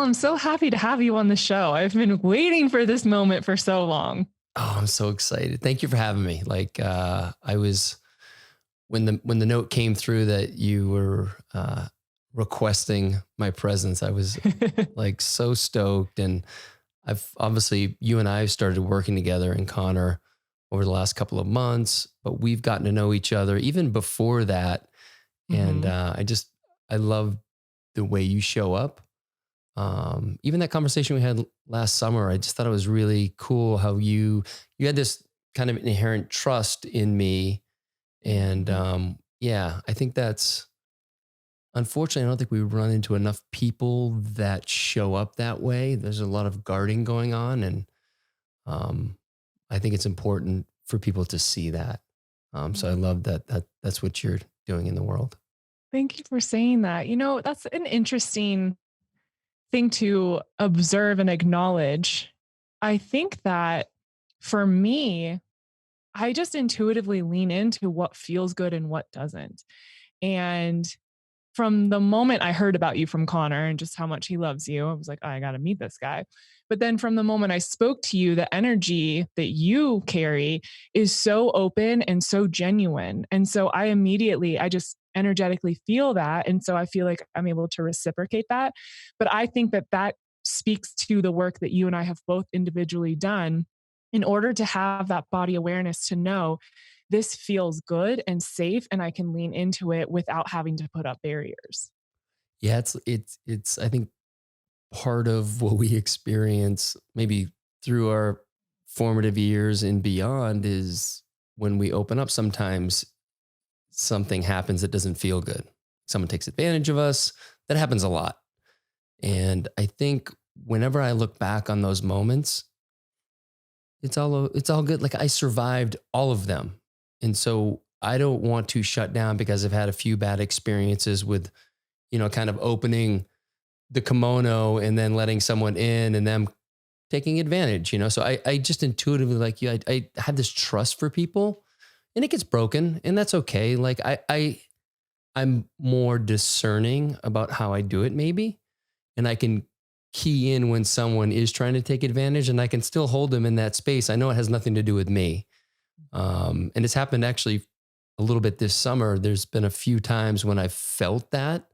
I'm so happy to have you on the show. I've been waiting for this moment for so long. Oh, I'm so excited. Thank you for having me. I was when the note came through that you were requesting my presence, I was like so stoked. And I've obviously you and I have started working together in Connor over the last couple of months, but we've gotten to know each other even before that. And Mhm. I love the way you show up. Even that conversation we had last summer, I just thought it was really cool how you had this kind of inherent trust in me. And Mhm. yeah, I think that's unfortunately, I don't think we run into enough people that show up that way. There's a lot of guarding going on, and um, I think it's important for people to see that. So I Mhm. love that's what you're doing in the world. Thank you for saying that. That's an interesting thing to observe and acknowledge. I think that for me, I just intuitively lean into what feels good and what doesn't. And from the moment I heard about you from Connor and just how much he loves you, I was like, "Oh, I got to meet this guy." But then from the moment I spoke to you, the energy that you carry is so open and so genuine. And so I just energetically feel that. And so I feel like I'm able to reciprocate that. But I think that that speaks to the work that you and I have both individually done in order to have that body awareness to know this feels good and safe and I can lean into it without having to put up barriers. Yeah, it's I think part of what we experience maybe through our formative years and beyond is when we open up, sometimes something happens that doesn't feel good. Someone takes advantage of us. That happens a lot. And I think whenever I look back on those moments, it's all good. Like I survived all of them. And so I don't want to shut down because I've had a few bad experiences with, kind of opening the kimono and then letting someone in and them taking advantage. So I just intuitively like you, I had this trust for people and it gets broken and that's okay. Like I'm more discerning about how I do it maybe. And I can key in when someone is trying to take advantage and I can still hold them in that space. I know it has nothing to do with me. And it's happened actually a little bit this summer. There's been a few times when I felt that.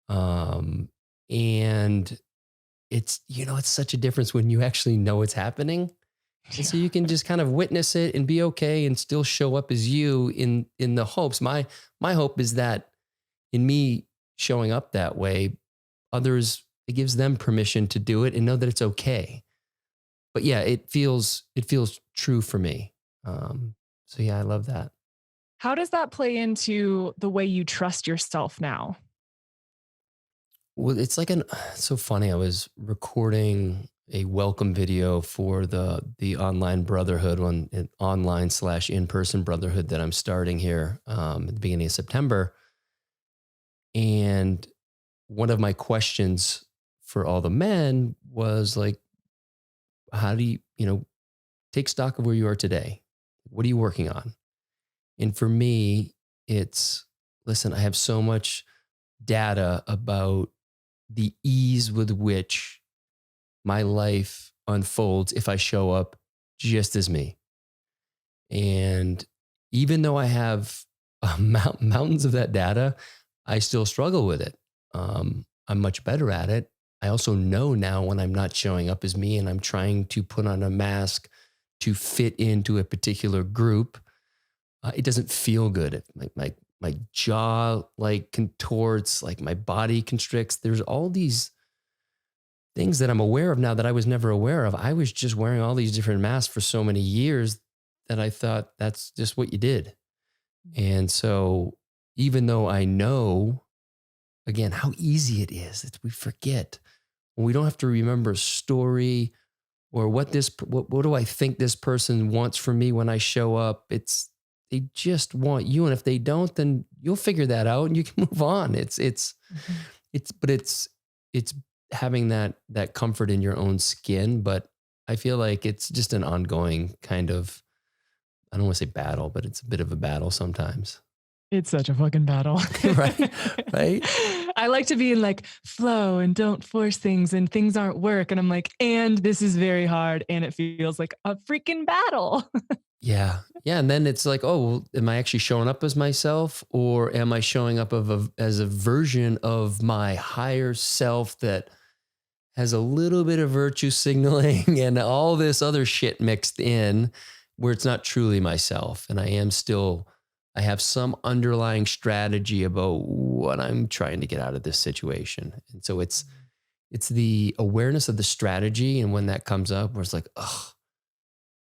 Um, and it's such a difference when you actually know it's happening. And so you can just kind of witness it and be okay and still show up as you in the hopes. My hope is that in me showing up that way, others, it gives them permission to do it and know that it's okay. But yeah, it feels true for me. So yeah, I love that. How does that play into the way you trust yourself now? Well, it's so funny. I was recording a welcome video for the online brotherhood, an online slash in person brotherhood that I'm starting here at the beginning of September. And one of my questions for all the men was like, how do you take stock of where you are today? What are you working on? And for me, it's listen, I have so much data about the ease with which my life unfolds if I show up just as me. And even though I have mountains of that data, I still struggle with it. I'm much better at it. I also know now when I'm not showing up as me and I'm trying to put on a mask to fit into a particular group, it doesn't feel good. My jaw like contorts, like my body constricts. There's all these things that I'm aware of now that I was never aware of. I was just wearing all these different masks for so many years that I thought that's just what you did. And so even though I know again how easy it is, that we forget. We don't have to remember a story or what do I think this person wants from me when I show up. They just want you, and if they don't, then you'll figure that out and you can move on. Mhm. It's having that comfort in your own skin, but I feel like it's just an ongoing kind of, I don't want to say battle, but it's a bit of a battle sometimes. It's such a fucking battle. right? Right? I like to be in like flow and don't force things and things aren't work. And I'm like, and this is very hard. And it feels like a freaking battle. Yeah. Yeah. And then it's like, oh, well, am I actually showing up as myself, or am I showing up as a version of my higher self that has a little bit of virtue signaling and all this other shit mixed in, where it's not truly myself. And I have some underlying strategy about what I'm trying to get out of this situation. And so it's the awareness of the strategy. And when that comes up, where it's like, oh,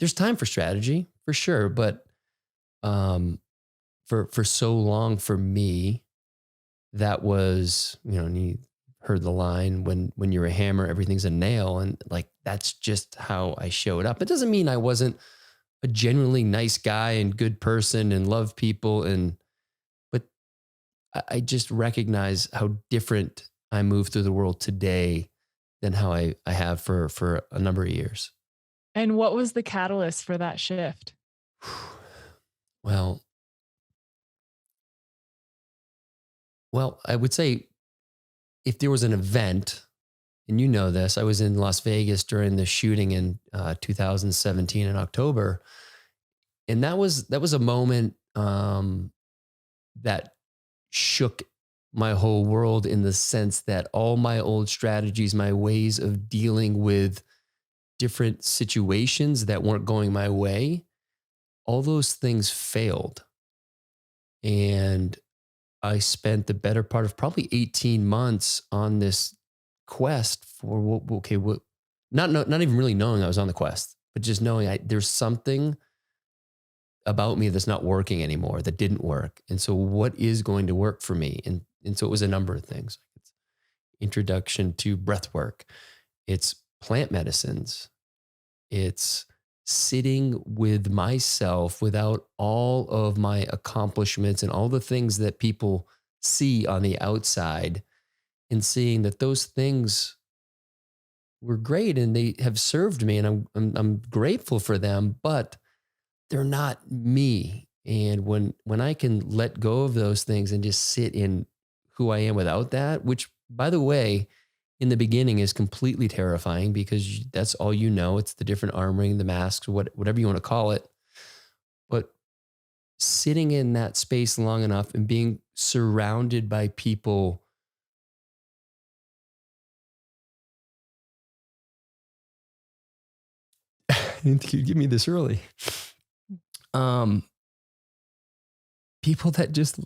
there's time for strategy for sure. But for so long for me, that was, and you heard the line, when you're a hammer, everything's a nail. And like, that's just how I showed up. It doesn't mean I wasn't a genuinely nice guy and good person and love people. But I just recognize how different I move through the world today than how I have for a number of years. And what was the catalyst for that shift? Well, I would say if there was an event, and you know this, I was in Las Vegas during the shooting in 2017 in October, and that was a moment that shook my whole world, in the sense that all my old strategies, my ways of dealing with different situations that weren't going my way, all those things failed. And I spent the better part of probably 18 months on this quest for not even really knowing I was on the quest, but just knowing there's something about me that's not working anymore, that didn't work. And so what is going to work for me? And so it was a number of things. It's introduction to breath work. It's plant medicines. It's sitting with myself without all of my accomplishments and all the things that people see on the outside, and seeing that those things were great and they have served me, and I'm grateful for them, but they're not me. And when I can let go of those things and just sit in who I am without that, which, by the way, in the beginning is completely terrifying, because that's all you know. It's the different armoring, the masks, whatever you want to call it. But sitting in that space long enough and being surrounded by people I didn't think you'd give me this early. People that just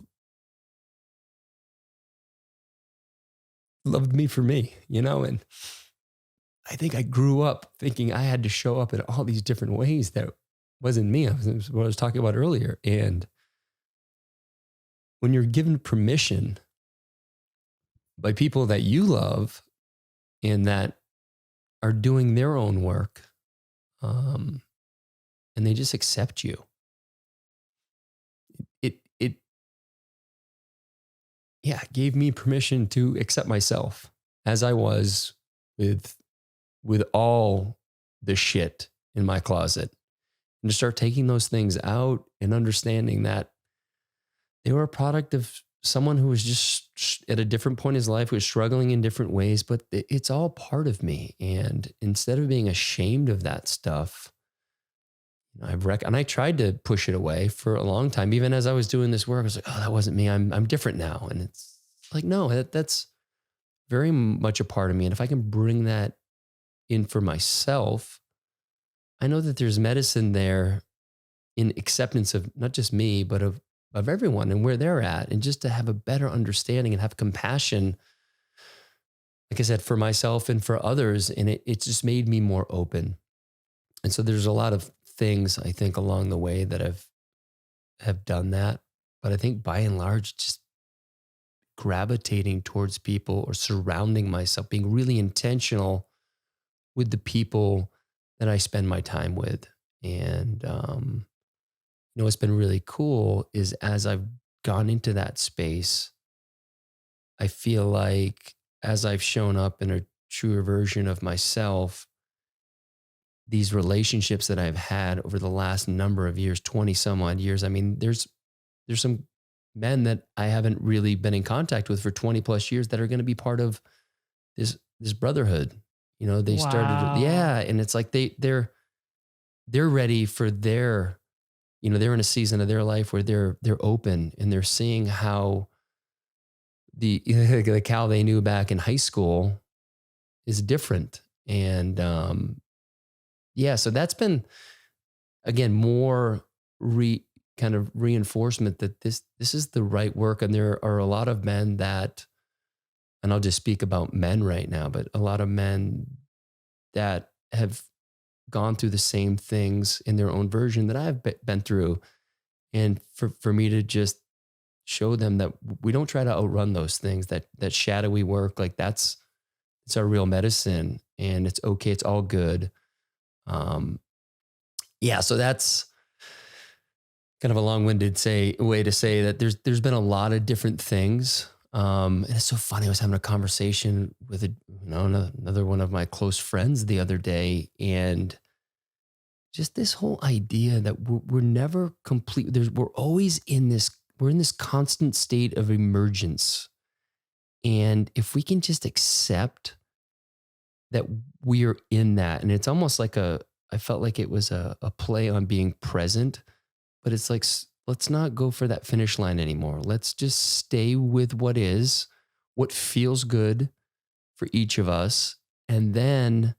loved me for me, and I think I grew up thinking I had to show up in all these different ways that wasn't me. It was what I was talking about earlier. And when you're given permission by people that you love and that are doing their own work, and they just accept you, it gave me permission to accept myself as I was, with all the shit in my closet, and to start taking those things out and understanding that they were a product of someone who was just at a different point in his life, who was struggling in different ways, but it's all part of me. And instead of being ashamed of that stuff, and I tried to push it away for a long time. Even as I was doing this work, I was like, oh, that wasn't me. I'm different now. And it's like, no, that's very much a part of me. And if I can bring that in for myself, I know that there's medicine there in acceptance of not just me, but of everyone and where they're at. And just to have a better understanding and have compassion, like I said, for myself and for others. And it just made me more open. And so there's a lot of things, I think, along the way that have done that. But I think by and large, just gravitating towards people or surrounding myself, being really intentional with the people that I spend my time with. And, what's been really cool is, as I've gone into that space, I feel like as I've shown up in a truer version of myself, these relationships that I've had over the last number of years, 20 some odd years, I mean, there's some men that I haven't really been in contact with for 20 plus years that are going to be part of this brotherhood. You know, they started, Wow. yeah. And it's like they're ready for their, you know, they're in a season of their life where they're open and they're seeing how the Cal they knew back in high school is different. And yeah, so that's been again more kind of reinforcement that this is the right work. And there are a lot of men that, and I'll just speak about men right now, but a lot of men that have gone through the same things in their own version that I've been through. And for me to just show them that we don't try to outrun those things, that shadowy work, like it's our real medicine and it's okay. It's all good. Um, yeah. So that's kind of a long-winded way to say that there's been a lot of different things. And it's so funny. I was having a conversation with another one of my close friends the other day, and just this whole idea that we're never complete. We're in this constant state of emergence. And if we can just accept that we're in that, and it's almost like I felt like it was a play on being present, but it's like, let's not go for that finish line anymore. Let's just stay with what is, what feels good for each of us, and then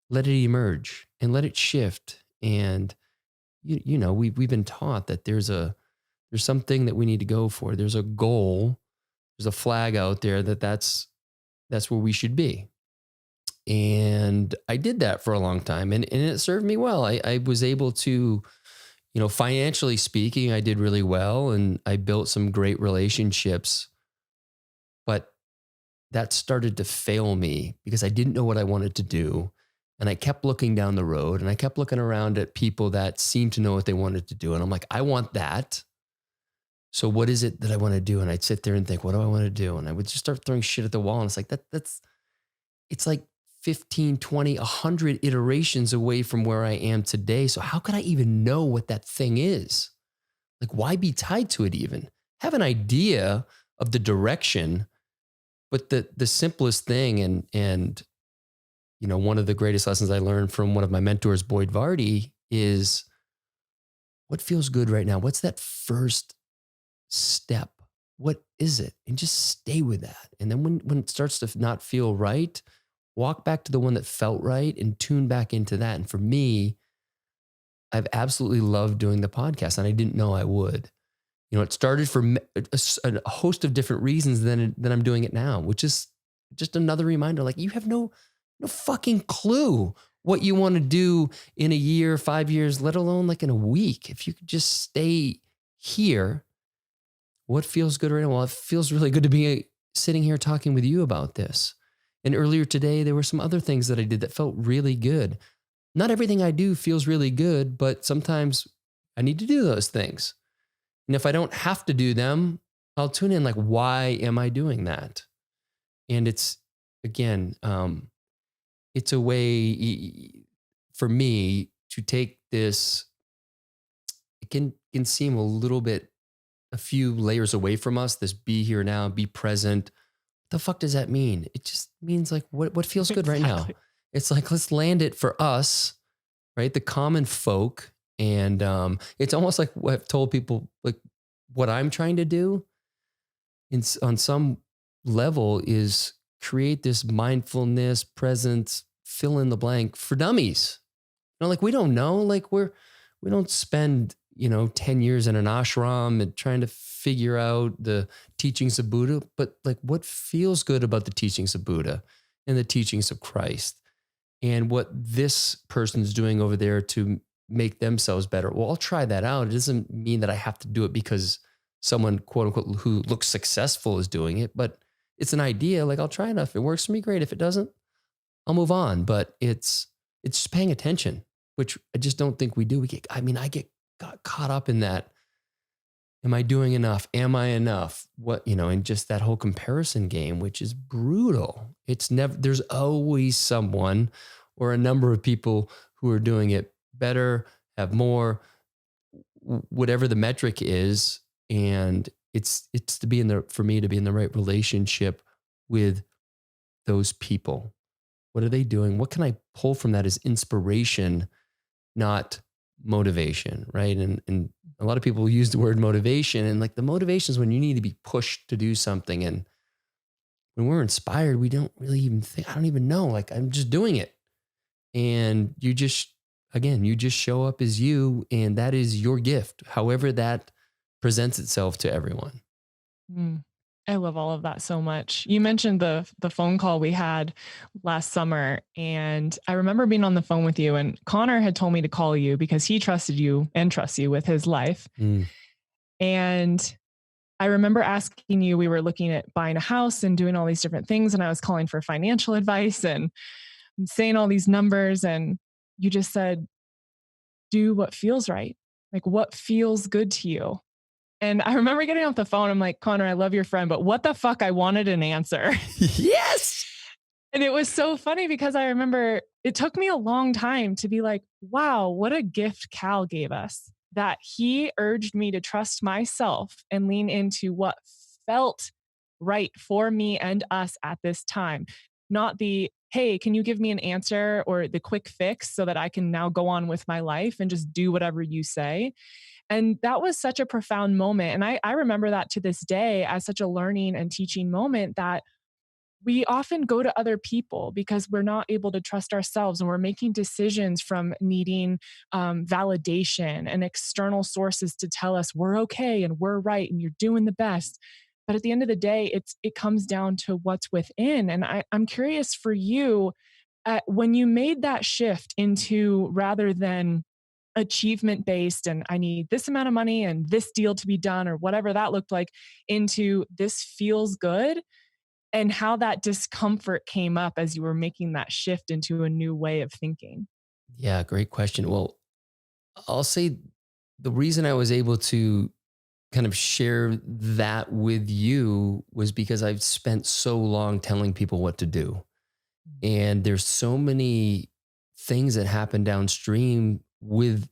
let it emerge and let it shift. And you know, we've been taught that there's something that we need to go for. There's a goal. There's a flag out there that's where we should be. And I did that for a long time, and it served me well. I was able to, you know, financially speaking, I did really well and I built some great relationships, but that started to fail me because I didn't know what I wanted to do. And I kept looking down the road and I kept looking around at people that seemed to know what they wanted to do. And I'm like, I want that. So what is it that I want to do? And I'd sit there and think, what do I want to do? And I would just start throwing shit at the wall. And it's like, it's like 15, 20, 100 iterations away from where I am today. So how could I even know what that thing is? Like, why be tied to it even? Have an idea of the direction, but the simplest thing, and you know, one of the greatest lessons I learned from one of my mentors, Boyd Vardy, is what feels good right now? What's that first step? What is it? And just stay with that. And then when it starts to not feel right, walk back to the one that felt right and tune back into that. And for me, I've absolutely loved doing the podcast, and I didn't know I would. You know, it started for a host of different reasons than I'm doing it now, which is just another reminder. Like, you have no fucking clue what you want to do in a year, 5 years, let alone like in a week. If you could just stay here, what feels good right now? Well, it feels really good to be sitting here talking with you about this. And earlier today, there were some other things that I did that felt really good. Not everything I do feels really good, but sometimes I need to do those things. And if I don't have to do them, I'll tune in like, why am I doing that? And it's, again, it's a way for me to take this. It can seem a little bit, a few layers away from us, this be here now, be present. The fuck does that mean? It just means like, what feels good right now? Exactly. It's like, let's land it for us, right? The common folk. And it's almost like what I've told people, like what I'm trying to do on some level is create this mindfulness, presence, fill in the blank for dummies. You know, like, we don't know, like we don't spend, 10 years in an ashram and trying to figure out the teachings of Buddha, but like, what feels good about the teachings of Buddha and the teachings of Christ and what this person's doing over there to make themselves better. Well, I'll try that out. It doesn't mean that I have to do it because someone, quote unquote, who looks successful is doing it, but it's an idea. Like, I'll try it. If it works for me, great. If it doesn't, I'll move on. But it's just paying attention, which I just don't think we do. I got caught up in that. Am I doing enough? Am I enough? What, and just that whole comparison game, which is brutal. There's always someone or a number of people who are doing it better, have more, whatever the metric is. And it's to be in the for me to be in the right relationship with those people. What are they doing? What can I pull from that as inspiration, not motivation, right? And a lot of people use the word motivation, and like the motivation is when you need to be pushed to do something. And when we're inspired, we don't really even think, I don't even know, like I'm just doing it. And you just, again, you just show up as you, and that is your gift, however that presents itself to everyone. Mm. I love all of that so much. You mentioned the phone call we had last summer, and I remember being on the phone with you, and Connor had told me to call you because he trusted you and trusts you with his life. Mm. And I remember asking you, we were looking at buying a house and doing all these different things, and I was calling for financial advice and saying all these numbers, and you just said, do what feels right. Like what feels good to you. And I remember getting off the phone. I'm like, Connor, I love your friend, but what the fuck? I wanted an answer. Yes. And it was so funny because I remember it took me a long time to be like, wow, what a gift Cal gave us, that he urged me to trust myself and lean into what felt right for me and us at this time. Not the, hey, can you give me an answer or the quick fix so that I can now go on with my life and just do whatever you say. And that was such a profound moment. And I remember that to this day as such a learning and teaching moment, that we often go to other people because we're not able to trust ourselves, and we're making decisions from needing validation and external sources to tell us we're okay and we're right and you're doing the best. But at the end of the day, it comes down to what's within. And I'm curious for you, when you made that shift into, rather than achievement based and I need this amount of money and this deal to be done or whatever that looked like, into this feels good, and how that discomfort came up as you were making that shift into a new way of thinking. Yeah, great question. Well, I'll say the reason I was able to kind of share that with you was because I've spent so long telling people what to do. And there's so many things that happen downstream with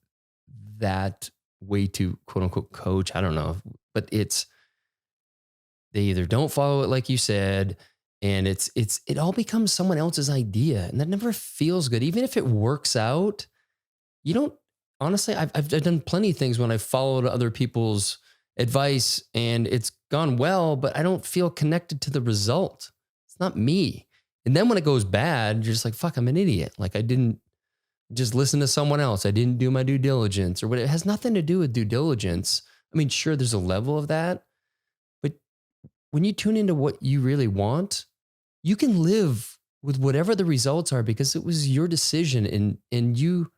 that way to quote unquote coach. I don't know, but it's, they either don't follow it like you said, and it all becomes someone else's idea, and that never feels good. Even if it works out, you don't, honestly, I've done plenty of things when I followed other people's advice and it's gone well, but I don't feel connected to the result. It's not me. And then when it goes bad, you're just like, fuck, I'm an idiot. Like I didn't just listen to someone else. I didn't do my due diligence or what. It has nothing to do with due diligence. I mean, sure, there's a level of that, but when you tune into what you really want, you can live with whatever the results are because it was your decision. And you,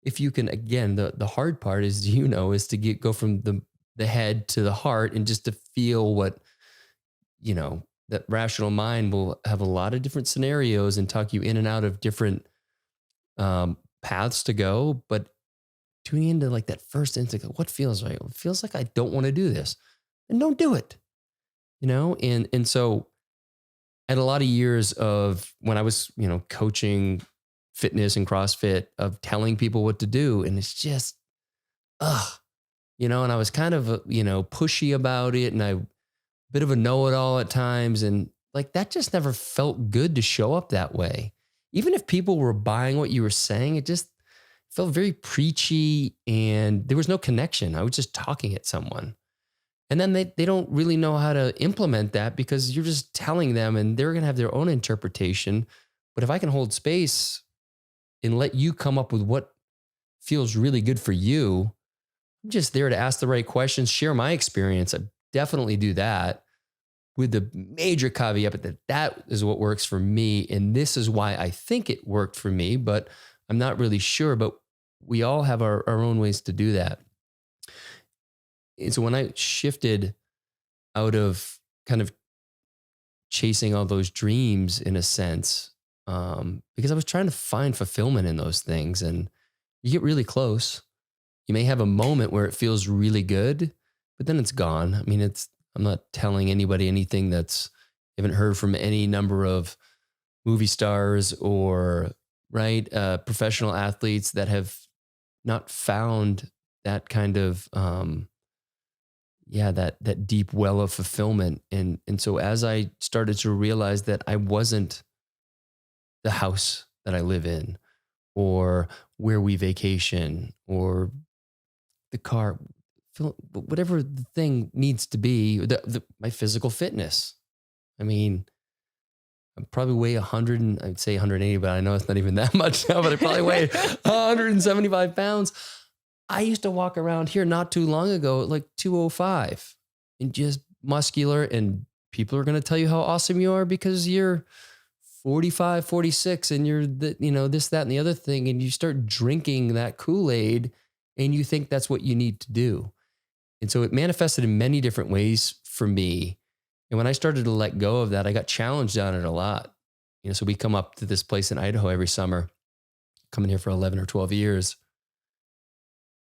if you can, again, the hard part is, is to go from the head to the heart and just to feel what, that rational mind will have a lot of different scenarios and talk you in and out of different paths to go. But tuning into like that first instinct, what feels right? It feels like I don't want to do this, and don't do it, and so I had a lot of years of when I was, coaching fitness and CrossFit, of telling people what to do. And it's just, and I was kind of, pushy about it, and I bit of a know-it-all at times. And like, that just never felt good to show up that way. Even if people were buying what you were saying, it just felt very preachy and there was no connection. I was just talking at someone. And then they don't really know how to implement that because you're just telling them and they're going to have their own interpretation. But if I can hold space and let you come up with what feels really good for you, I'm just there to ask the right questions, share my experience. I definitely do that with the major caveat that that is what works for me. And this is why I think it worked for me, but I'm not really sure. But we all have our own ways to do that. And so when I shifted out of kind of chasing all those dreams in a sense, because I was trying to find fulfillment in those things, and you get really close. You may have a moment where it feels really good, but then it's gone. I mean, I'm not telling anybody anything that's, I haven't heard from any number of movie stars or professional athletes that have not found that kind of, yeah, that deep well of fulfillment. And so as I started to realize that I wasn't the house that I live in, or where we vacation, or the car, whatever the thing needs to be, my physical fitness. I mean, I probably weigh 100, and I'd say 180, but I know it's not even that much now, but I probably weigh 175 pounds. I used to walk around here not too long ago at like 205 and just muscular. And people are going to tell you how awesome you are because you're 45, 46, and you're this, that, and the other thing. And you start drinking that Kool-Aid and you think that's what you need to do. And so it manifested in many different ways for me. And when I started to let go of that, I got challenged on it a lot. So we come up to this place in Idaho every summer, coming here for 11 or 12 years.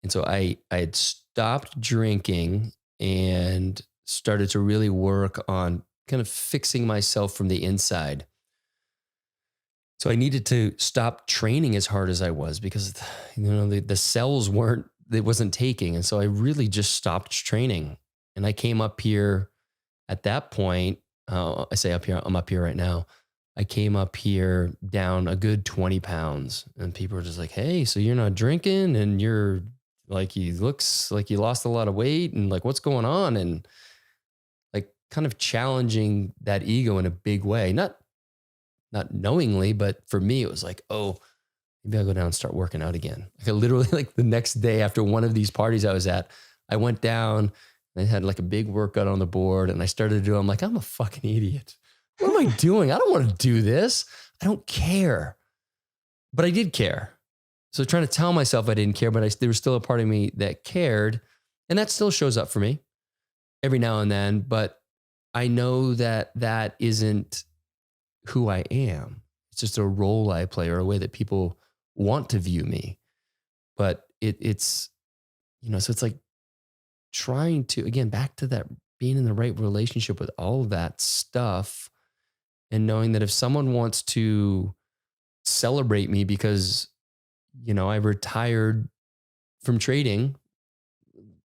And so I had stopped drinking and started to really work on kind of fixing myself from the inside. So I needed to stop training as hard as I was because, the cells it wasn't taking. And so I really just stopped training. And I came up here at that point. I say up here, I'm up here right now. I came up here down a good 20 pounds, and people were just like, "Hey, so you're not drinking, and you're like, he looks like you lost a lot of weight, and like, what's going on?" And like kind of challenging that ego in a big way, not knowingly, but for me, it was like, oh, maybe I'll go down and start working out again. Like I literally, like the next day after one of these parties I was at, I went down and I had like a big workout on the board, and I started to do, I'm like, I'm a fucking idiot. What am I doing? I don't want to do this. I don't care. But I did care. So trying to tell myself I didn't care, but there was still a part of me that cared. And that still shows up for me every now and then. But I know that that isn't who I am. It's just a role I play, or a way that people want to view me. But it's, so it's like trying to, again, back to that, being in the right relationship with all of that stuff, and knowing that if someone wants to celebrate me because, I retired from trading,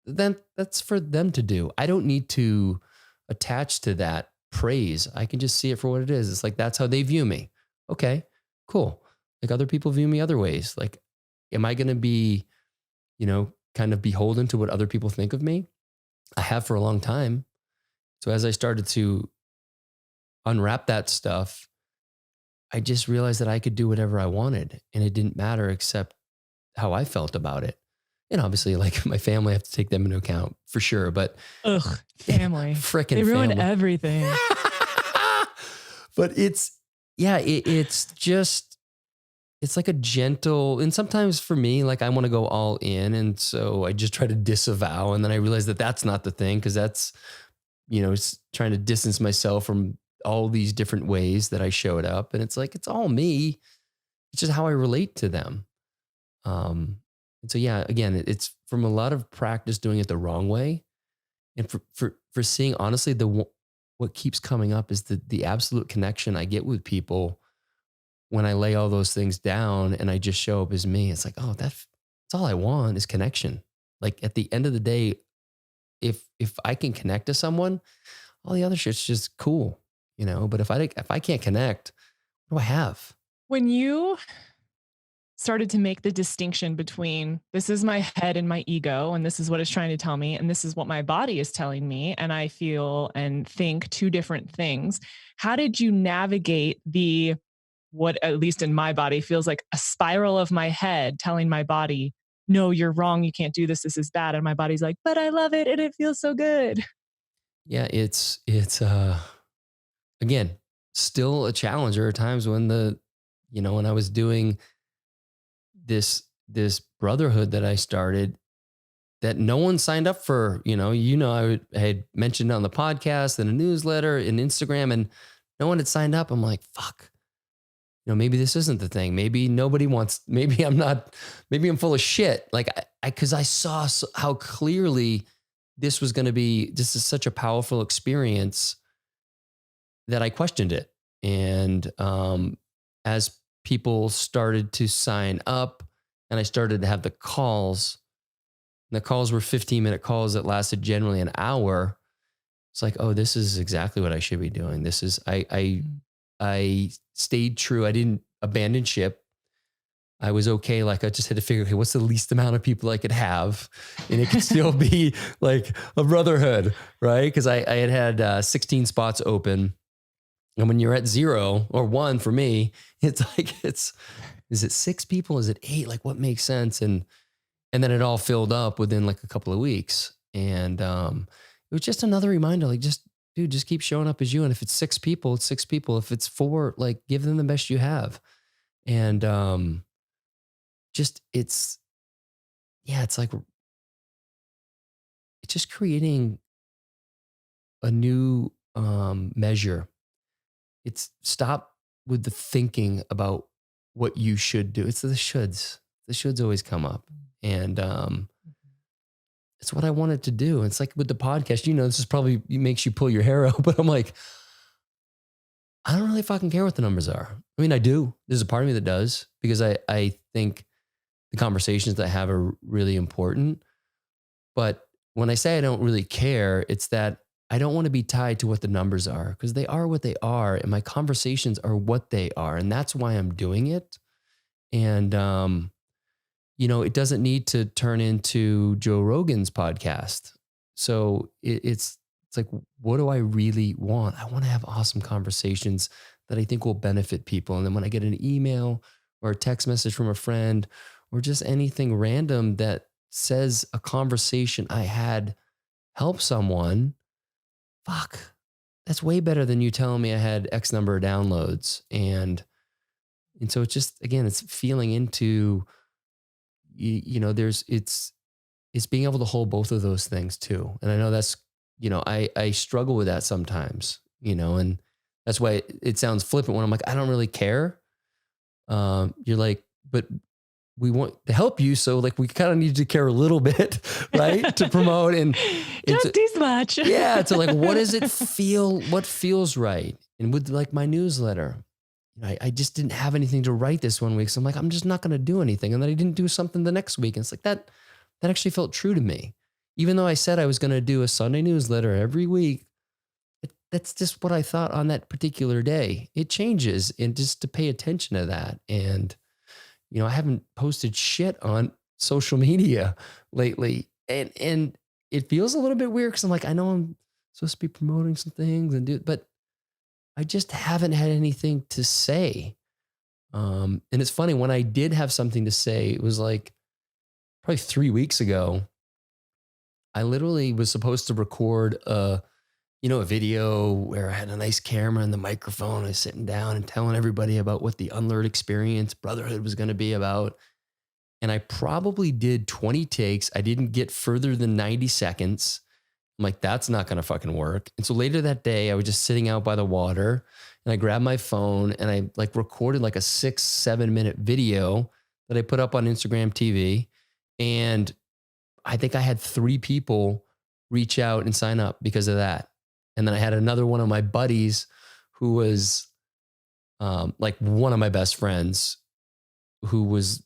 then that's for them to do. I don't need to attach to that praise. I can just see it for what it is. It's like, that's how they view me. Okay, cool. Like other people view me other ways. Like, am I going to be, kind of beholden to what other people think of me? I have for a long time. So as I started to unwrap that stuff, I just realized that I could do whatever I wanted, and it didn't matter except how I felt about it. And obviously, like my family, I have to take them into account for sure. But family, freaking they ruin family. everything. But it's just, it's like a gentle, and sometimes for me, like I want to go all in. And so I just try to disavow. And then I realize that that's not the thing, because that's, it's trying to distance myself from all these different ways that I showed up. And it's like, it's all me. It's just how I relate to them. And so, yeah, again, it's from a lot of practice doing it the wrong way. And for seeing, honestly, what keeps coming up is the absolute connection I get with people when I lay all those things down and I just show up as me. It's like, oh, that's all I want is connection. Like at the end of the day, if I can connect to someone, all the other shit's just cool, but if I can't connect, what do I have? When you started to make the distinction between this is my head and my ego, and this is what it's trying to tell me, and this is what my body is telling me, and I feel and think two different things, how did you navigate what, at least in my body, feels like a spiral of my head telling my body, no, you're wrong, you can't do this, this is bad, and my body's like, but I love it and it feels so good? Yeah, it's again, still a challenge. There are times when when I was doing this brotherhood that I started, that no one signed up for. I had mentioned on the podcast and a newsletter and Instagram, and no one had signed up. I'm like, fuck. Maybe this isn't the thing. Maybe nobody wants. Maybe I'm not. Maybe I'm full of shit. Like because I saw how clearly this was going to be. This is such a powerful experience that I questioned it. And as people started to sign up and I started to have the calls, And the calls were 15-minute calls that lasted generally an hour. It's like, oh, this is exactly what I should be doing. This is, I stayed true. I didn't abandon ship. I was okay. Like I just had to figure, okay, what's the least amount of people I could have? And it could still be like a brotherhood, right? Cause I had 16 spots open. And when you're at 0 or 1 for me, it's like, is it 6 people? Is it 8? Like what makes sense? And then it all filled up within like a couple of weeks. And it was just another reminder, like dude, just keep showing up as you. And if it's 6 people, it's 6 people. If it's 4, like give them the best you have. And it's like, it's just creating a new measure. It's stop with the thinking about what you should do. It's the shoulds. The shoulds always come up. And it's what I wanted to do. It's like with the podcast, this is probably makes you pull your hair out, but I'm like, I don't really fucking care what the numbers are. I mean, I do. There's a part of me that does, because I think the conversations that I have are really important. But when I say I don't really care, it's that I don't want to be tied to what the numbers are, because they are what they are. And my conversations are what they are. And that's why I'm doing it. And, it doesn't need to turn into Joe Rogan's podcast. So it's like, what do I really want? I want to have awesome conversations that I think will benefit people. And then when I get an email or a text message from a friend or just anything random that says a conversation I had help someone, fuck, that's way better than you telling me I had X number of downloads. And so it's just, again, it's feeling into, it's being able to hold both of those things too. And I know that's, I struggle with that sometimes, and that's why it sounds flippant when I'm like, I don't really care. You're like, but we want to help you. So like, we kind of need to care a little bit, right? To promote and just this much. Yeah. So like, what does it feel? What feels right? And with like my newsletter, I just didn't have anything to write this one week. So I'm like, I'm just not going to do anything. And then I didn't do something the next week. And it's like, that actually felt true to me. Even though I said I was going to do a Sunday newsletter every week, that's just what I thought on that particular day. It changes, and just to pay attention to that. And, I haven't posted shit on social media lately. And it feels a little bit weird, because I'm like, I know I'm supposed to be promoting some things but I just haven't had anything to say. And it's funny, when I did have something to say, it was like probably 3 weeks ago. I literally was supposed to record a video where I had a nice camera and the microphone. I was sitting down and telling everybody about what the Unlearned Experience Brotherhood was going to be about. And I probably did 20 takes. I didn't get further than 90 seconds. I'm like, that's not going to fucking work. And so later that day, I was just sitting out by the water, and I grabbed my phone and I like recorded like a 6-7 minute video that I put up on Instagram TV. And I think I had 3 people reach out and sign up because of that. And then I had another one of my buddies who was like one of my best friends, who was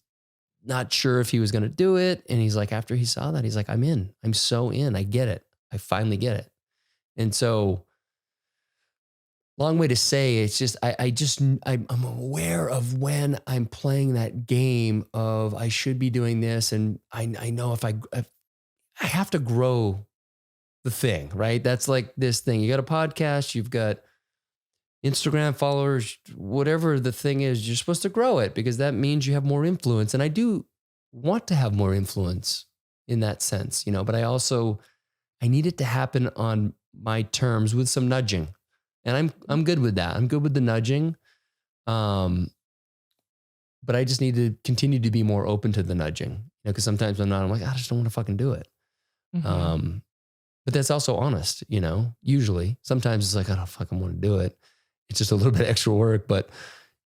not sure if he was going to do it. And he's like, after he saw that, he's like, I'm in. I'm so in. I get it. I finally get it. And so, long way to say, it's just, I'm aware of when I'm playing that game of I should be doing this. And I know if I have to grow the thing, right? That's like this thing. You got a podcast, you've got Instagram followers, whatever the thing is, you're supposed to grow it, because that means you have more influence. And I do want to have more influence in that sense, but I need it to happen on my terms with some nudging. And I'm good with that. I'm good with the nudging. But I just need to continue to be more open to the nudging, because sometimes I'm like, I just don't want to fucking do it. Mm-hmm. But that's also honest, usually. Sometimes it's like, I don't fucking want to do it. It's just a little bit extra work. But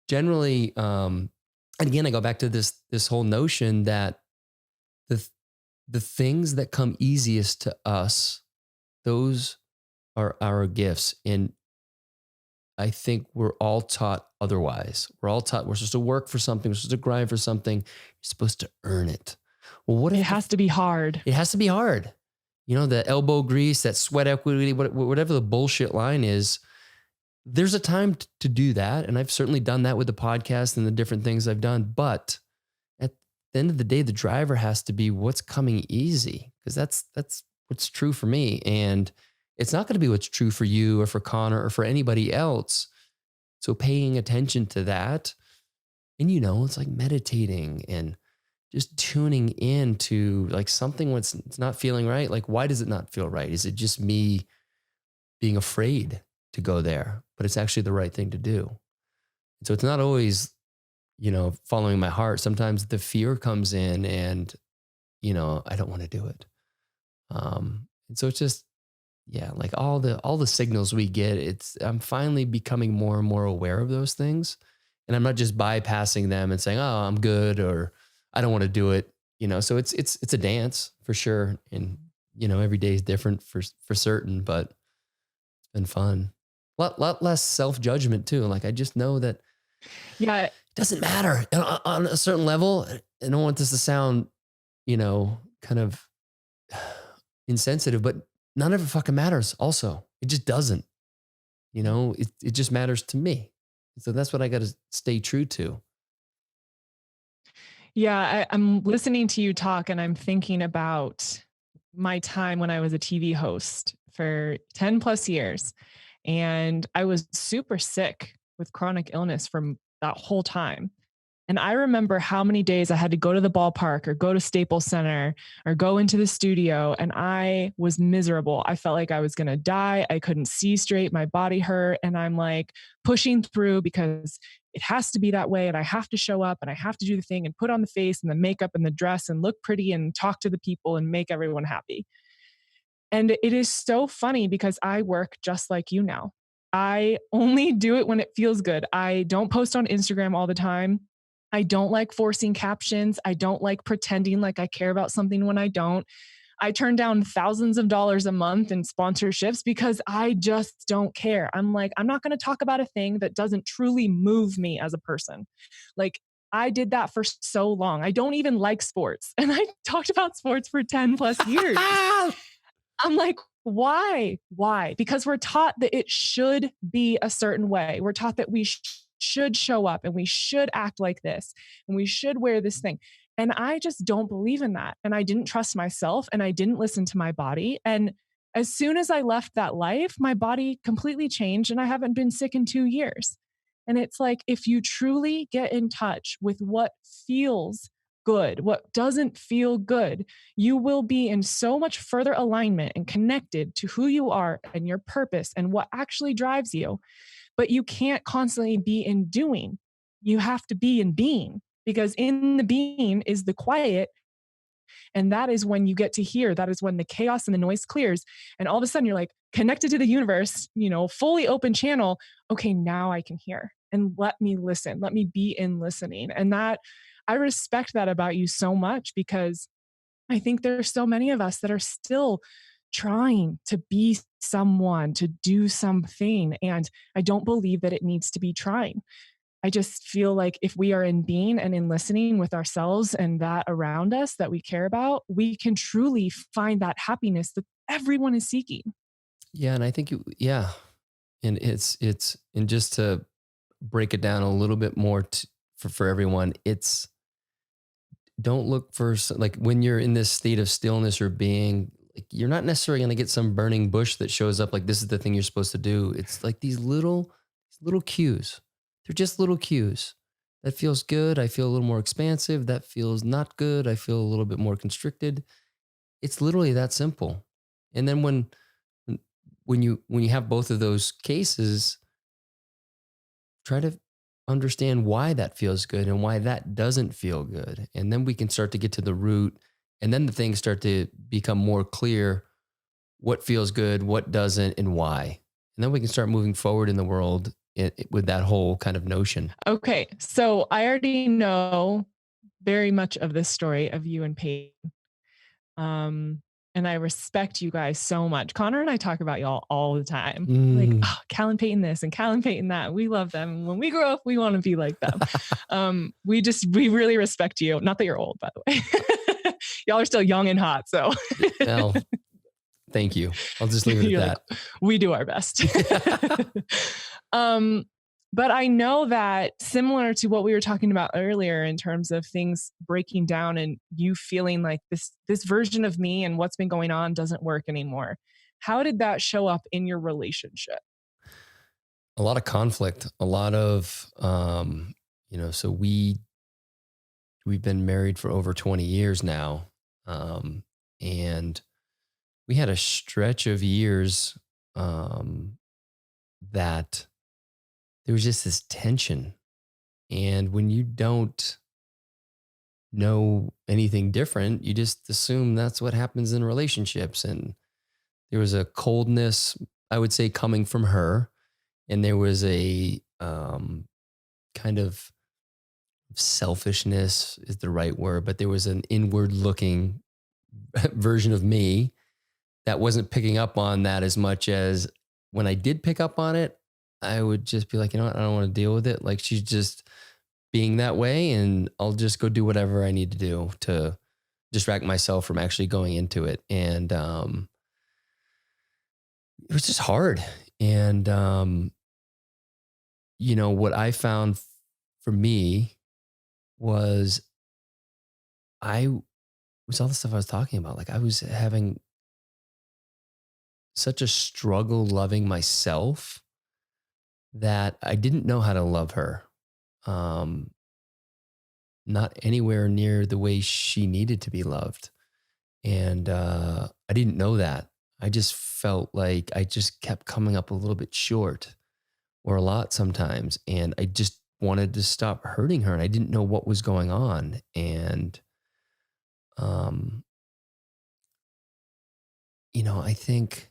generally, and again, I go back to this whole notion that the things that come easiest to us, those are our gifts. And I think we're all taught otherwise. We're all taught we're supposed to work for something. We're supposed to grind for something. You're supposed to earn it. Well, what It if has to be hard. it has to be hard? You know, the elbow grease, that sweat equity, whatever the bullshit line is, there's a time to do that. And I've certainly done that with the podcast and the different things I've done. But at the end of the day, the driver has to be what's coming easy, because that's what's true for me. And it's not going to be what's true for you or for Connor or for anybody else. So paying attention to that, and it's like meditating and just tuning in to like something when it's not feeling right. Like, why does it not feel right? Is it just me being afraid to go there? But it's actually the right thing to do. So it's not always, following my heart. Sometimes the fear comes in and, I don't want to do it. And so it's just, yeah, like all the signals we get, I'm finally becoming more and more aware of those things. And I'm not just bypassing them and saying, oh, I'm good, or I don't want to do it. So it's a dance for sure. And, every day is different for certain, but it's been fun. Lot less self-judgment too. Like, I just know that it doesn't matter. And on a certain level, I don't want this to sound, kind of insensitive, but none of it fucking matters also. It just doesn't. It just matters to me. So that's what I got to stay true to. Yeah, I'm listening to you talk and I'm thinking about my time when I was a TV host for 10 plus years. And I was super sick with chronic illness from that whole time. And I remember how many days I had to go to the ballpark or go to Staples Center or go into the studio, and I was miserable. I felt like I was going to die. I couldn't see straight. My body hurt. And I'm like pushing through because it has to be that way. And I have to show up and I have to do the thing and put on the face and the makeup and the dress and look pretty and talk to the people and make everyone happy. And it is so funny because I work just like you now. I only do it when it feels good. I don't post on Instagram all the time. I don't like forcing captions. I don't like pretending like I care about something when I don't. I turn down thousands of dollars a month in sponsorships because I just don't care. I'm like, I'm not going to talk about a thing that doesn't truly move me as a person. Like, I did that for so long. I don't even like sports. And I talked about sports for 10 plus years. I'm like, why? Why? Because we're taught that it should be a certain way. We're taught that we should show up and we should act like this and we should wear this thing. And I just don't believe in that. And I didn't trust myself and I didn't listen to my body. And as soon as I left that life, my body completely changed and I haven't been sick in 2 years. And it's like, if you truly get in touch with what feels good, what doesn't feel good, you will be in so much further alignment and connected to who you are and your purpose and what actually drives you. But you can't constantly be in doing. You have to be in being, because in the being is the quiet. And that is when you get to hear, that is when the chaos and the noise clears. And all of a sudden you're like connected to the universe, fully open channel. Okay, now I can hear and let me listen. Let me be in listening. And that, I respect that about you so much, because I think there's so many of us that are still trying to be someone, to do something. And I don't believe that it needs to be trying. I just feel like if we are in being and in listening with ourselves and that around us that we care about, we can truly find that happiness that everyone is seeking. Yeah. And I think and and just to break it down a little bit more for everyone, don't look for, like, when you're in this state of stillness or being, like, you're not necessarily going to get some burning bush that shows up like this is the thing you're supposed to do. It's like these little cues. They're just little cues. That feels good. I feel a little more expansive. That feels not good. I feel a little bit more constricted. It's literally that simple. And then when you have both of those cases, try to understand why that feels good and why that doesn't feel good. And then we can start to get to the root, and then the things start to become more clear: what feels good, what doesn't, and why. And then we can start moving forward in the world with that whole kind of notion. Okay. So I already know very much of this story of you and Peyton. And I respect you guys so much. Connor and I talk about y'all all the time. Like, oh, Cal and Peyton this and Cal and Peyton that. We love them. When we grow up, we want to be like them. We really respect you. Not that you're old, by the way. y'all are still young and hot. So Well, thank you. I'll just leave it you're at like, we do our best. um, but I know that similar to what we were talking about earlier in terms of things breaking down and you feeling like this version of me and what's been going on doesn't work anymore. How did that show up in your relationship? a lot of conflict, a lot of, so we've been married for over 20 years now. And we had a stretch of years, that there was just this tension. And when you don't know anything different, you just assume that's what happens in relationships. And there was a coldness, I would say, coming from her. And there was a kind of selfishness is the right word, but there was an inward looking version of me that wasn't picking up on that as much as when I did pick up on it, I would just be like, you know what? I don't want to deal with it. Like she's just being that way and I'll just go do whatever I need to do to distract myself from actually going into it. And it was just hard. And, what I found for me was I was all the stuff I was talking about. Like I was having such a struggle loving myself that I didn't know how to love her. Um, Not anywhere near the way she needed to be loved. And I didn't know that. I just felt like I just kept coming up a little bit short or a lot sometimes. And I just wanted to stop hurting her. And I didn't know what was going on. And, um, I think,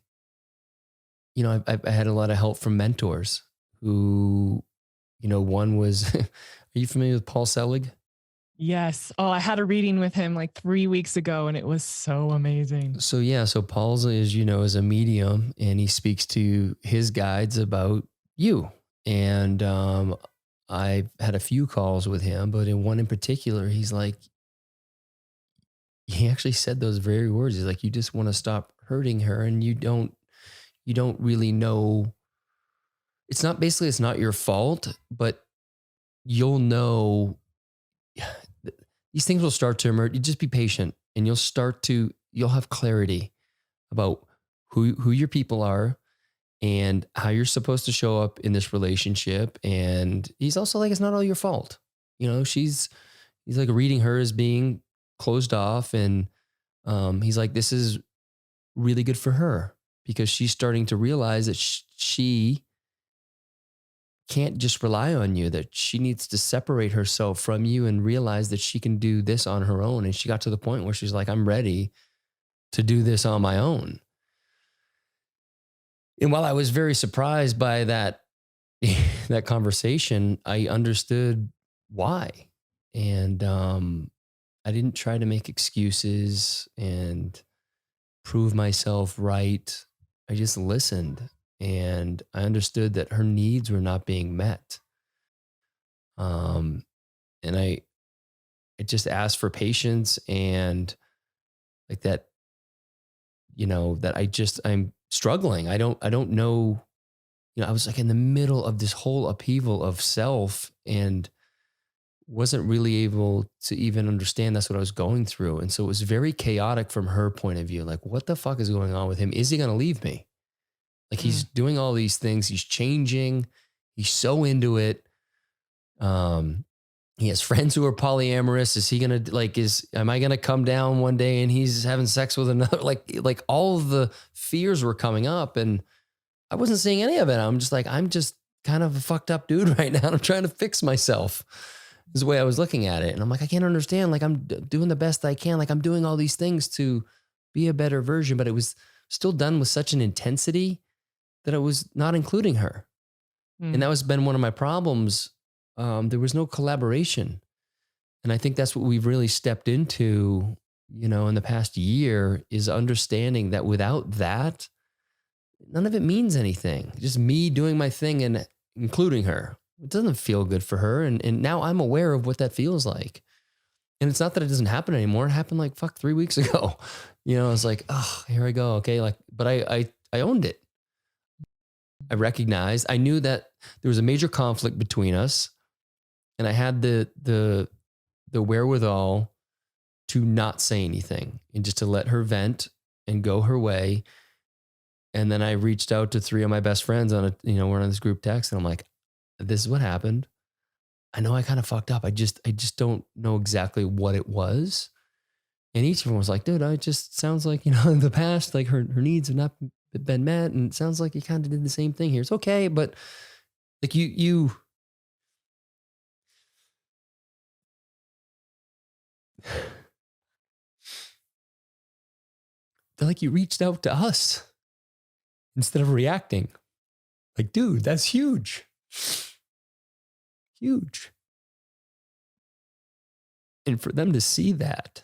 I had a lot of help from mentors who, one was, are you familiar with Paul Selig? Yes. Oh, I had a reading with him like 3 weeks ago and it was so amazing. So yeah, so Paul's, as you know, is a medium and he speaks to his guides about you. And I've had a few calls with him, but in one in particular, he's like, he actually said those very words. He's like, you just want to stop hurting her and you don't really know. It's not your fault, but you'll know these things will start to emerge. You just be patient and you'll have clarity about who your people are and how you're supposed to show up in this relationship. And he's also like, it's not all your fault. He's like reading her as being closed off. And he's like, this is really good for her because she's starting to realize that she can't just rely on you, that she needs to separate herself from you and realize that she can do this on her own. And she got to the point where she's like, I'm ready to do this on my own. And while I was very surprised by that, that conversation, I understood why. And I didn't try to make excuses and prove myself right. I just listened and I understood that her needs were not being met. And I just asked for patience and like that, that I'm struggling. I don't know, I was like in the middle of this whole upheaval of self and wasn't really able to even understand that's what I was going through. And so it was very chaotic from her point of view. Like, what the fuck is going on with him? Is he going to leave me? Like he's doing all these things. He's changing. He's so into it. He has friends who are polyamorous. Is he going to am I going to come down one day and he's having sex with another? Like all of the fears were coming up and I wasn't seeing any of it. I'm just kind of a fucked up dude right now. I'm trying to fix myself is the way I was looking at it. And I'm like, I can't understand. Like I'm doing the best I can. Like I'm doing all these things to be a better version, but it was still done with such an intensity that I was not including her. And that was been one of my problems. There was no collaboration. And I think that's what we've really stepped into, in the past year is understanding that without that, none of it means anything. Just me doing my thing and including her. It doesn't feel good for her. And now I'm aware of what that feels like. And it's not that it doesn't happen anymore. It happened like, fuck, 3 weeks ago. I was like, oh, here I go. Okay. Like, but I owned it. I recognized, I knew that there was a major conflict between us, and I had the wherewithal to not say anything and just to let her vent and go her way. And then I reached out to 3 of my best friends on we're on this group text, and I'm like, this is what happened. I know I kind of fucked up. I just don't know exactly what it was. And each of them was like, dude, it just sounds like, in the past, like her needs have not been met. And it sounds like you kind of did the same thing here. It's okay. But like you feel like you reached out to us instead of reacting. Like, dude, that's huge. Huge. And for them to see that,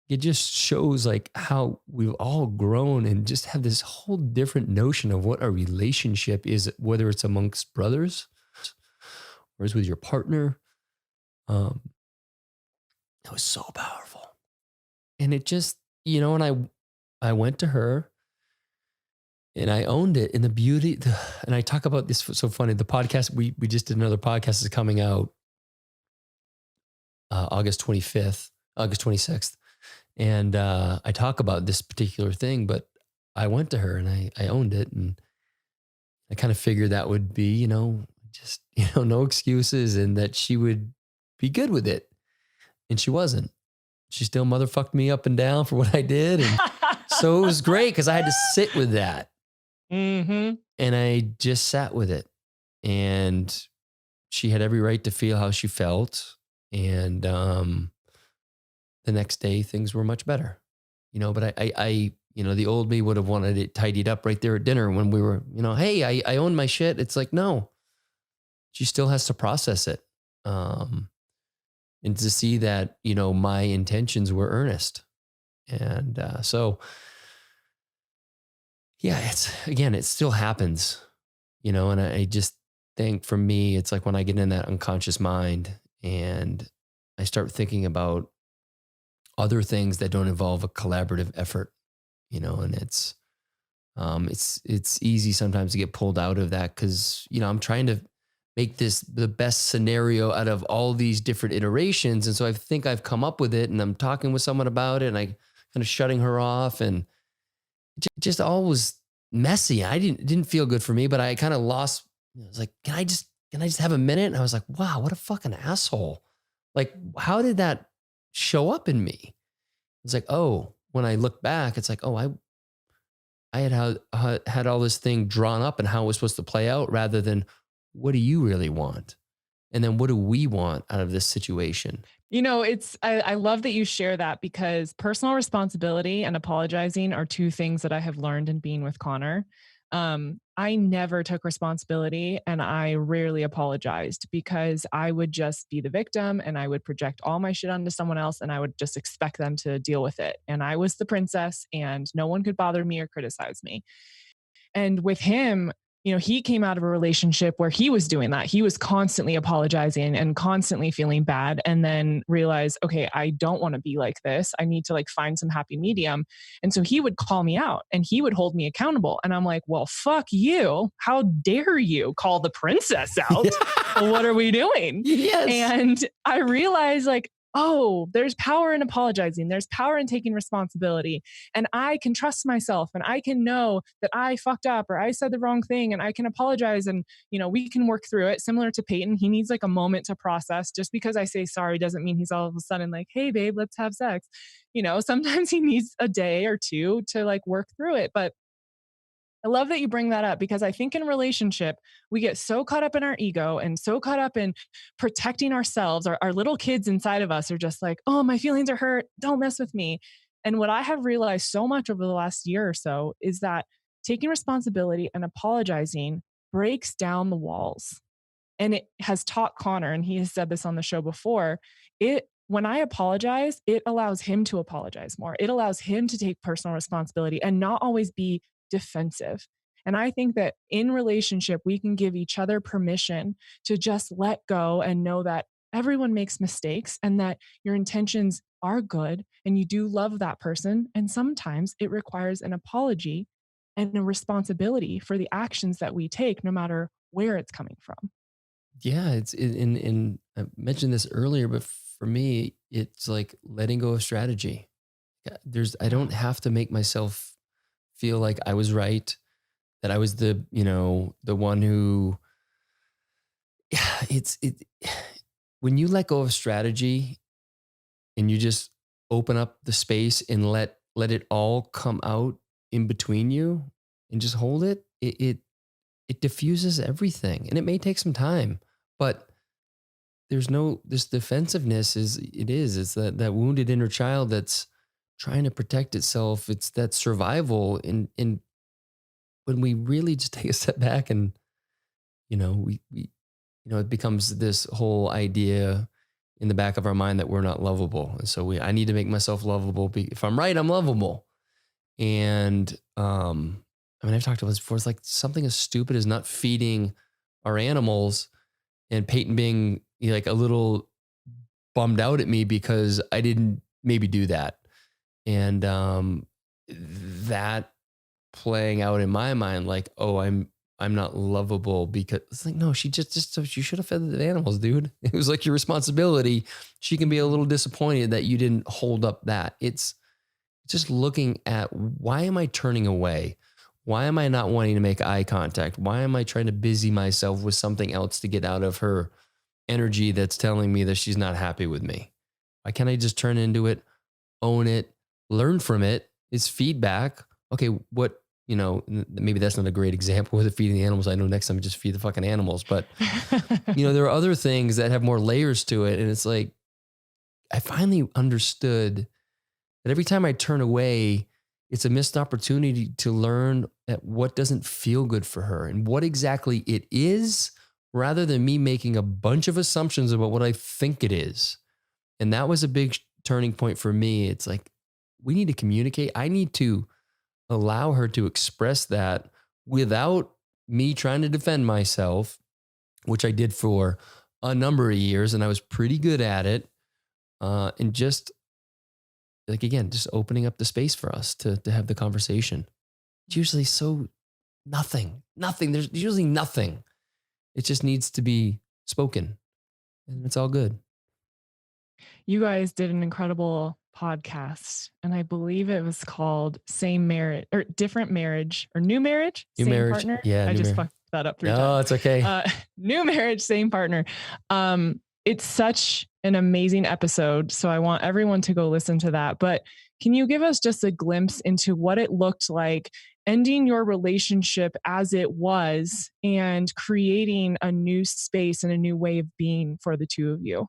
it just shows like how we've all grown and just have this whole different notion of what a relationship is, whether it's amongst brothers or is with your partner. It was so powerful. And it just, and I went to her and I owned it. And the beauty, and I talk about this, so funny, the podcast, we just did another podcast is coming out August 26th. And I talk about this particular thing, but I went to her and I owned it. And I kind of figured that would be, just, no excuses, and that she would be good with it. And she wasn't. She still motherfucked me up and down for what I did. And so it was great because I had to sit with that. Mm-hmm. And I just sat with it. And she had every right to feel how she felt. And the next day things were much better. But I the old me would have wanted it tidied up right there at dinner when we were, hey, I own my shit. It's like, no, she still has to process it. And to see that, my intentions were earnest. And so, yeah, it still happens, and I just think for me, it's like when I get in that unconscious mind and I start thinking about other things that don't involve a collaborative effort, and it's easy sometimes to get pulled out of that because, I'm trying to make this the best scenario out of all these different iterations. And so I think I've come up with it, and I'm talking with someone about it, and I kind of shutting her off, and it just all was messy. It didn't feel good for me, but I kind of lost. I was like, can I just have a minute? And I was like, wow, what a fucking asshole. Like, how did that show up in me? It's like, oh, when I look back, it's like, oh, I had all this thing drawn up and how it was supposed to play out, rather than what do you really want? And then what do we want out of this situation? I love that you share that, because personal responsibility and apologizing are two things that I have learned in being with Connor. I never took responsibility, and I rarely apologized, because I would just be the victim and I would project all my shit onto someone else, and I would just expect them to deal with it. And I was the princess, and no one could bother me or criticize me. And with him, he came out of a relationship where he was doing that. He was constantly apologizing and constantly feeling bad, and then realized, okay, I don't want to be like this. I need to find some happy medium. And so he would call me out and he would hold me accountable. And I'm like, well, fuck you. How dare you call the princess out? What are we doing? Yes. And I realized oh, there's power in apologizing. There's power in taking responsibility. And I can trust myself, and I can know that I fucked up or I said the wrong thing, and I can apologize, and, we can work through it. Similar to Peyton, he needs a moment to process. Just because I say sorry doesn't mean he's all of a sudden like, hey babe, let's have sex. Sometimes he needs a day or two to work through it. But I love that you bring that up, because I think in relationship, we get so caught up in our ego and so caught up in protecting ourselves. Our little kids inside of us are just like, oh, my feelings are hurt. Don't mess with me. And what I have realized so much over the last year or so is that taking responsibility and apologizing breaks down the walls. And it has taught Connor, and he has said this on the show before, when I apologize, it allows him to apologize more. It allows him to take personal responsibility and not always be defensive. And I think that in relationship, we can give each other permission to just let go and know that everyone makes mistakes and that your intentions are good and you do love that person. And sometimes it requires an apology and a responsibility for the actions that we take, no matter where it's coming from. Yeah, it's in I mentioned this earlier, but for me, it's like letting go of strategy. Yeah, I Yeah. don't have to make myself feel like I was right, that I was the one who yeah, it when you let go of strategy and you just open up the space and let it all come out in between you and just hold it, it diffuses everything. And it may take some time, but there's no this defensiveness it's that wounded inner child that's trying to protect itself. It's that survival. And when we really just take a step back and we it becomes this whole idea in the back of our mind that we're not lovable. And so I need to make myself lovable. If I'm right, I'm lovable. And I mean, I've talked about this before. It's like something as stupid as not feeding our animals, and Peyton being like a little bummed out at me because I didn't maybe do that. And that playing out in my mind, like, oh, I'm not lovable because it's like, no, she you should have fed the animals, dude. It was like your responsibility. She can be a little disappointed that you didn't hold up that. It's just looking at, why am I turning away? Why am I not wanting to make eye contact? Why am I trying to busy myself with something else to get out of her energy that's telling me that she's not happy with me? Why can't I just turn into it, own it, learn from it? It's feedback. Okay, maybe that's not a great example with feeding the animals. I know next time I just feed the fucking animals. But, there are other things that have more layers to it. And it's like, I finally understood that every time I turn away, it's a missed opportunity to learn at what doesn't feel good for her and what exactly it is, rather than me making a bunch of assumptions about what I think it is. And that was a big turning point for me. It's like, we need to communicate. I need to allow her to express that without me trying to defend myself, which I did for a number of years. And I was pretty good at it. And just like, again, just opening up the space for us to have the conversation. It's usually so nothing. There's usually nothing. It just needs to be spoken, and it's all good. You guys did an incredible podcast, and I believe it was called Same Marriage or Different Marriage or New Marriage, New Same marriage. Partner. Yeah. I New just marriage. fucked that up 3 times. No, it's okay. New Marriage, Same Partner. It's such an amazing episode. So I want everyone to go listen to that. But can you give us just a glimpse into what it looked like ending your relationship as it was and creating a new space and a new way of being for the two of you?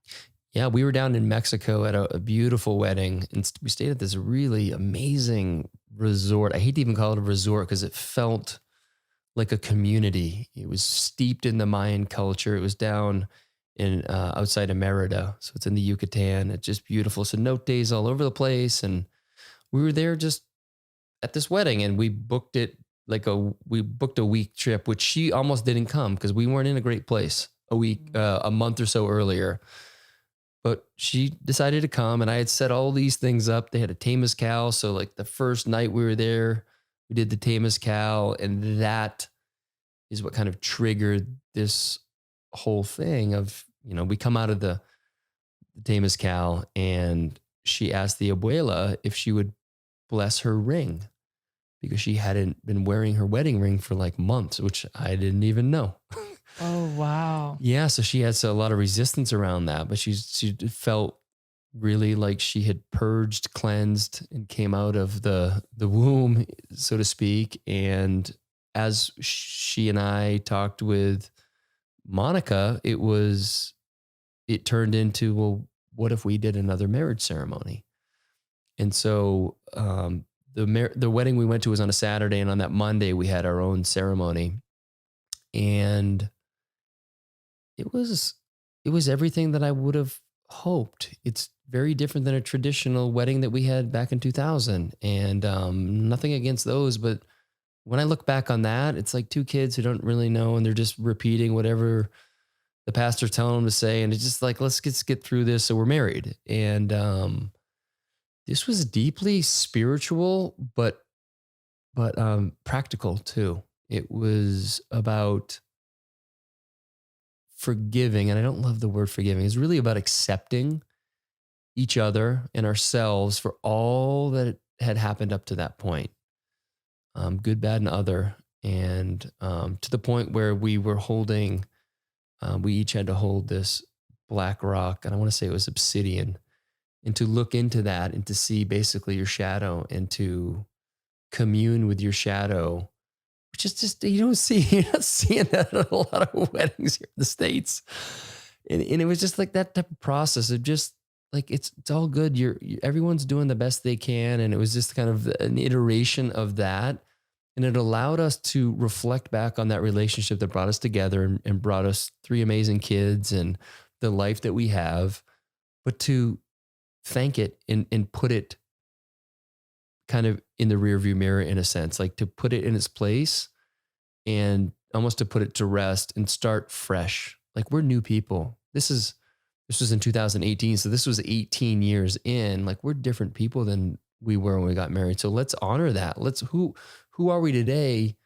Yeah, we were down in Mexico at a beautiful wedding, and we stayed at this really amazing resort. I hate to even call it a resort because it felt like a community. It was steeped in the Mayan culture. It was down in outside of Merida, so it's in the Yucatan. It's just beautiful. Cenotes all over the place, and we were there just at this wedding, and we booked a week trip, which she almost didn't come because we weren't in a great place a month or so earlier. But she decided to come, and I had set all these things up. They had a Temazcal. So like the first night we were there, we did the Temazcal, and that is what kind of triggered this whole thing of, we come out of the Temazcal, and she asked the abuela if she would bless her ring because she hadn't been wearing her wedding ring for like months, which I didn't even know. Oh, wow. Yeah, so she had a lot of resistance around that, but she felt really like she had purged, cleansed, and came out of the womb, so to speak. And as she and I talked with Monica, it turned into, well, what if we did another marriage ceremony? And so the wedding we went to was on a Saturday, and on that Monday we had our own ceremony, and it was everything that I would have hoped. It's very different than a traditional wedding that we had back in 2000, and nothing against those, but when I look back on that, it's like two kids who don't really know, and they're just repeating whatever the pastor telling him to say, and it's just like, let's get through this. So we're married. And this was deeply spiritual, but practical too. It was about forgiving. And I don't love the word forgiving. It's really about accepting each other and ourselves for all that had happened up to that point. Good, bad, and other. And to the point where we were holding, we each had to hold this black rock, and I want to say it was obsidian, and to look into that and to see basically your shadow and to commune with your shadow, which is just, you're not seeing that at a lot of weddings here in the States. And it was just like that type of process of just like, it's all good. Everyone's doing the best they can. And it was just kind of an iteration of that. And it allowed us to reflect back on that relationship that brought us together and brought us 3 amazing kids and the life that we have, but to thank it and put it kind of in the rearview mirror in a sense, like to put it in its place and almost to put it to rest and start fresh. Like, we're new people. This was in 2018. So this was 18 years in. Like, we're different people than we were when we got married. So let's honor that. Who are we today?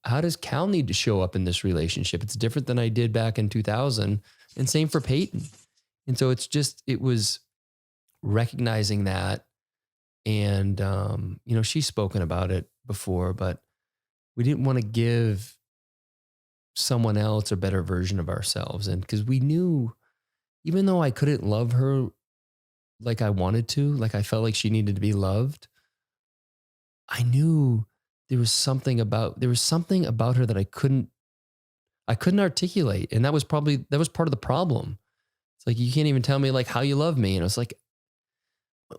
How does Cal need to show up in this relationship? It's different than I did back in 2000, and same for Peyton. And so it was recognizing that. And, she's spoken about it before, but we didn't want to give someone else a better version of ourselves. And because we knew, even though I couldn't love her like I wanted to, like I felt like she needed to be loved, I knew there was something about her that I couldn't articulate. And that was part of the problem. It's like, you can't even tell me like how you love me. And I was like,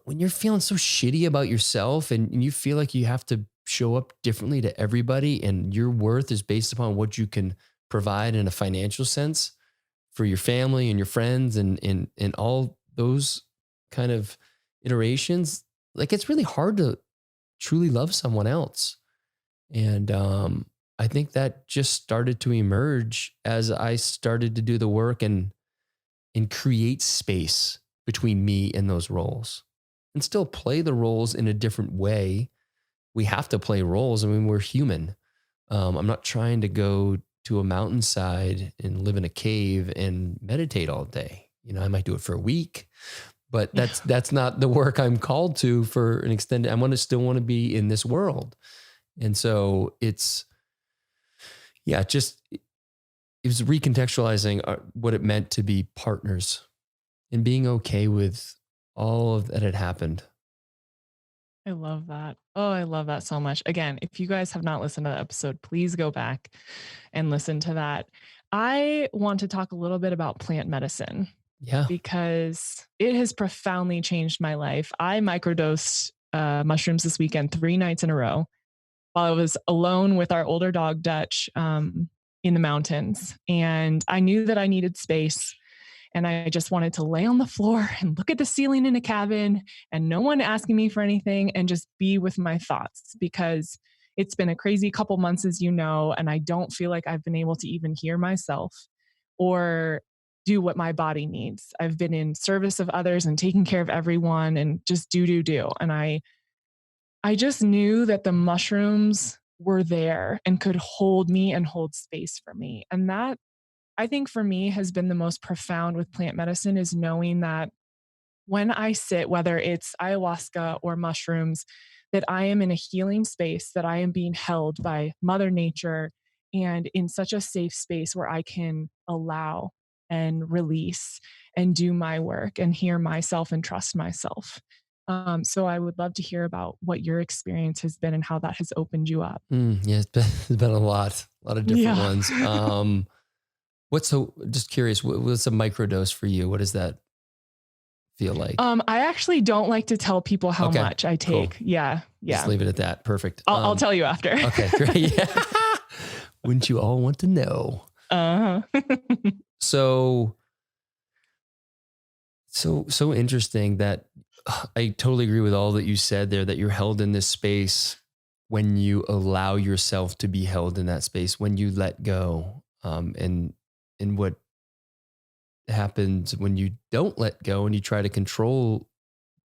when you're feeling so shitty about yourself and you feel like you have to show up differently to everybody and your worth is based upon what you can provide in a financial sense for your family and your friends and all those kind of iterations, like, it's really hard to truly love someone else. And I think that just started to emerge as I started to do the work and create space between me and those roles, and still play the roles in a different way. We have to play roles. I mean, we're human. I'm not trying to go to a mountainside and live in a cave and meditate all day. I might do it for a week, but that's not the work I'm called to for an extended. Still want to be in this world. And so it was recontextualizing what it meant to be partners and being okay with all of that had happened. I love that. Oh, I love that so much. Again, if you guys have not listened to that episode, please go back and listen to that. I want to talk a little bit about plant medicine. Yeah. Because it has profoundly changed my life. I microdosed mushrooms this weekend 3 nights in a row while I was alone with our older dog, Dutch, in the mountains. And I knew that I needed space. And I just wanted to lay on the floor and look at the ceiling in a cabin and no one asking me for anything and just be with my thoughts, because it's been a crazy couple months, as you know, and I don't feel like I've been able to even hear myself or do what my body needs. I've been in service of others and taking care of everyone and just do. And I just knew that the mushrooms were there and could hold me and hold space for me. And that, I think, for me has been the most profound with plant medicine, is knowing that when I sit, whether it's ayahuasca or mushrooms, that I am in a healing space, that I am being held by Mother Nature and in such a safe space where I can allow and release and do my work and hear myself and trust myself. So I would love to hear about what your experience has been and how that has opened you up. Yeah, it's been a lot of different ones. Just curious, what's a microdose for you? What does that feel like? I actually don't like to tell people how much I take. Cool. Yeah. Just leave it at that. Perfect. I'll tell you after. Okay, great. Yeah. Wouldn't you all want to know? So interesting that I totally agree with all that you said there, that you're held in this space when you allow yourself to be held in that space, when you let go. And what happens when you don't let go and you try to control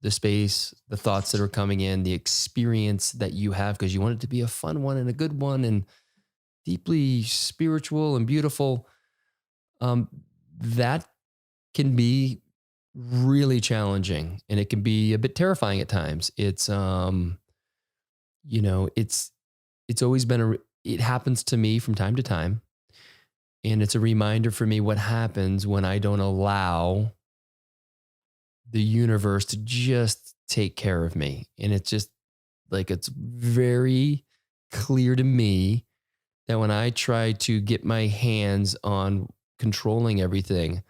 the space, the thoughts that are coming in, the experience that you have, because you want it to be a fun one and a good one and deeply spiritual and beautiful. Um, that can be really challenging, and it can be a bit terrifying at times. It's, you know, it's always been it happens to me from time to time. And it's a reminder for me what happens when I don't allow the universe to just take care of me. And it's just like, it's very clear to me that when I try to get my hands on controlling everything,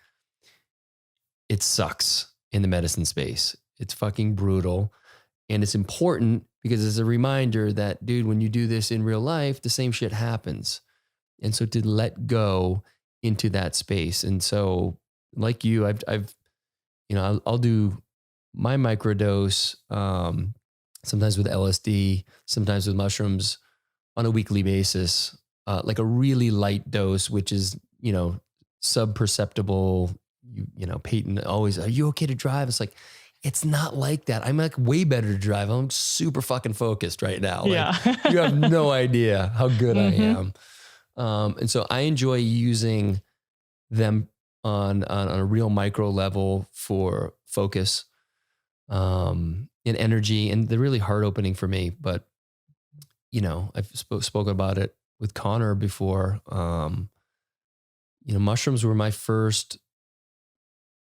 it sucks in the medicine space. It's fucking brutal. And it's important because it's a reminder that, dude, when you do this in real life, the same shit happens. And so to let go into that space. And so like you, I've, you know, I'll do my microdose, sometimes with LSD, sometimes with mushrooms on a weekly basis, like a really light dose, which is, you know, sub-perceptible. You know, Peyton always, are you okay to drive? It's like, it's not like that. I'm like way better to drive. I'm super fucking focused right now. Yeah. Like, you have no idea how good I am. And so I enjoy using them on a real micro level for focus, and energy. And they're really heart opening for me. But, you know, I've spoken about it with Connor before. You know, mushrooms were my first,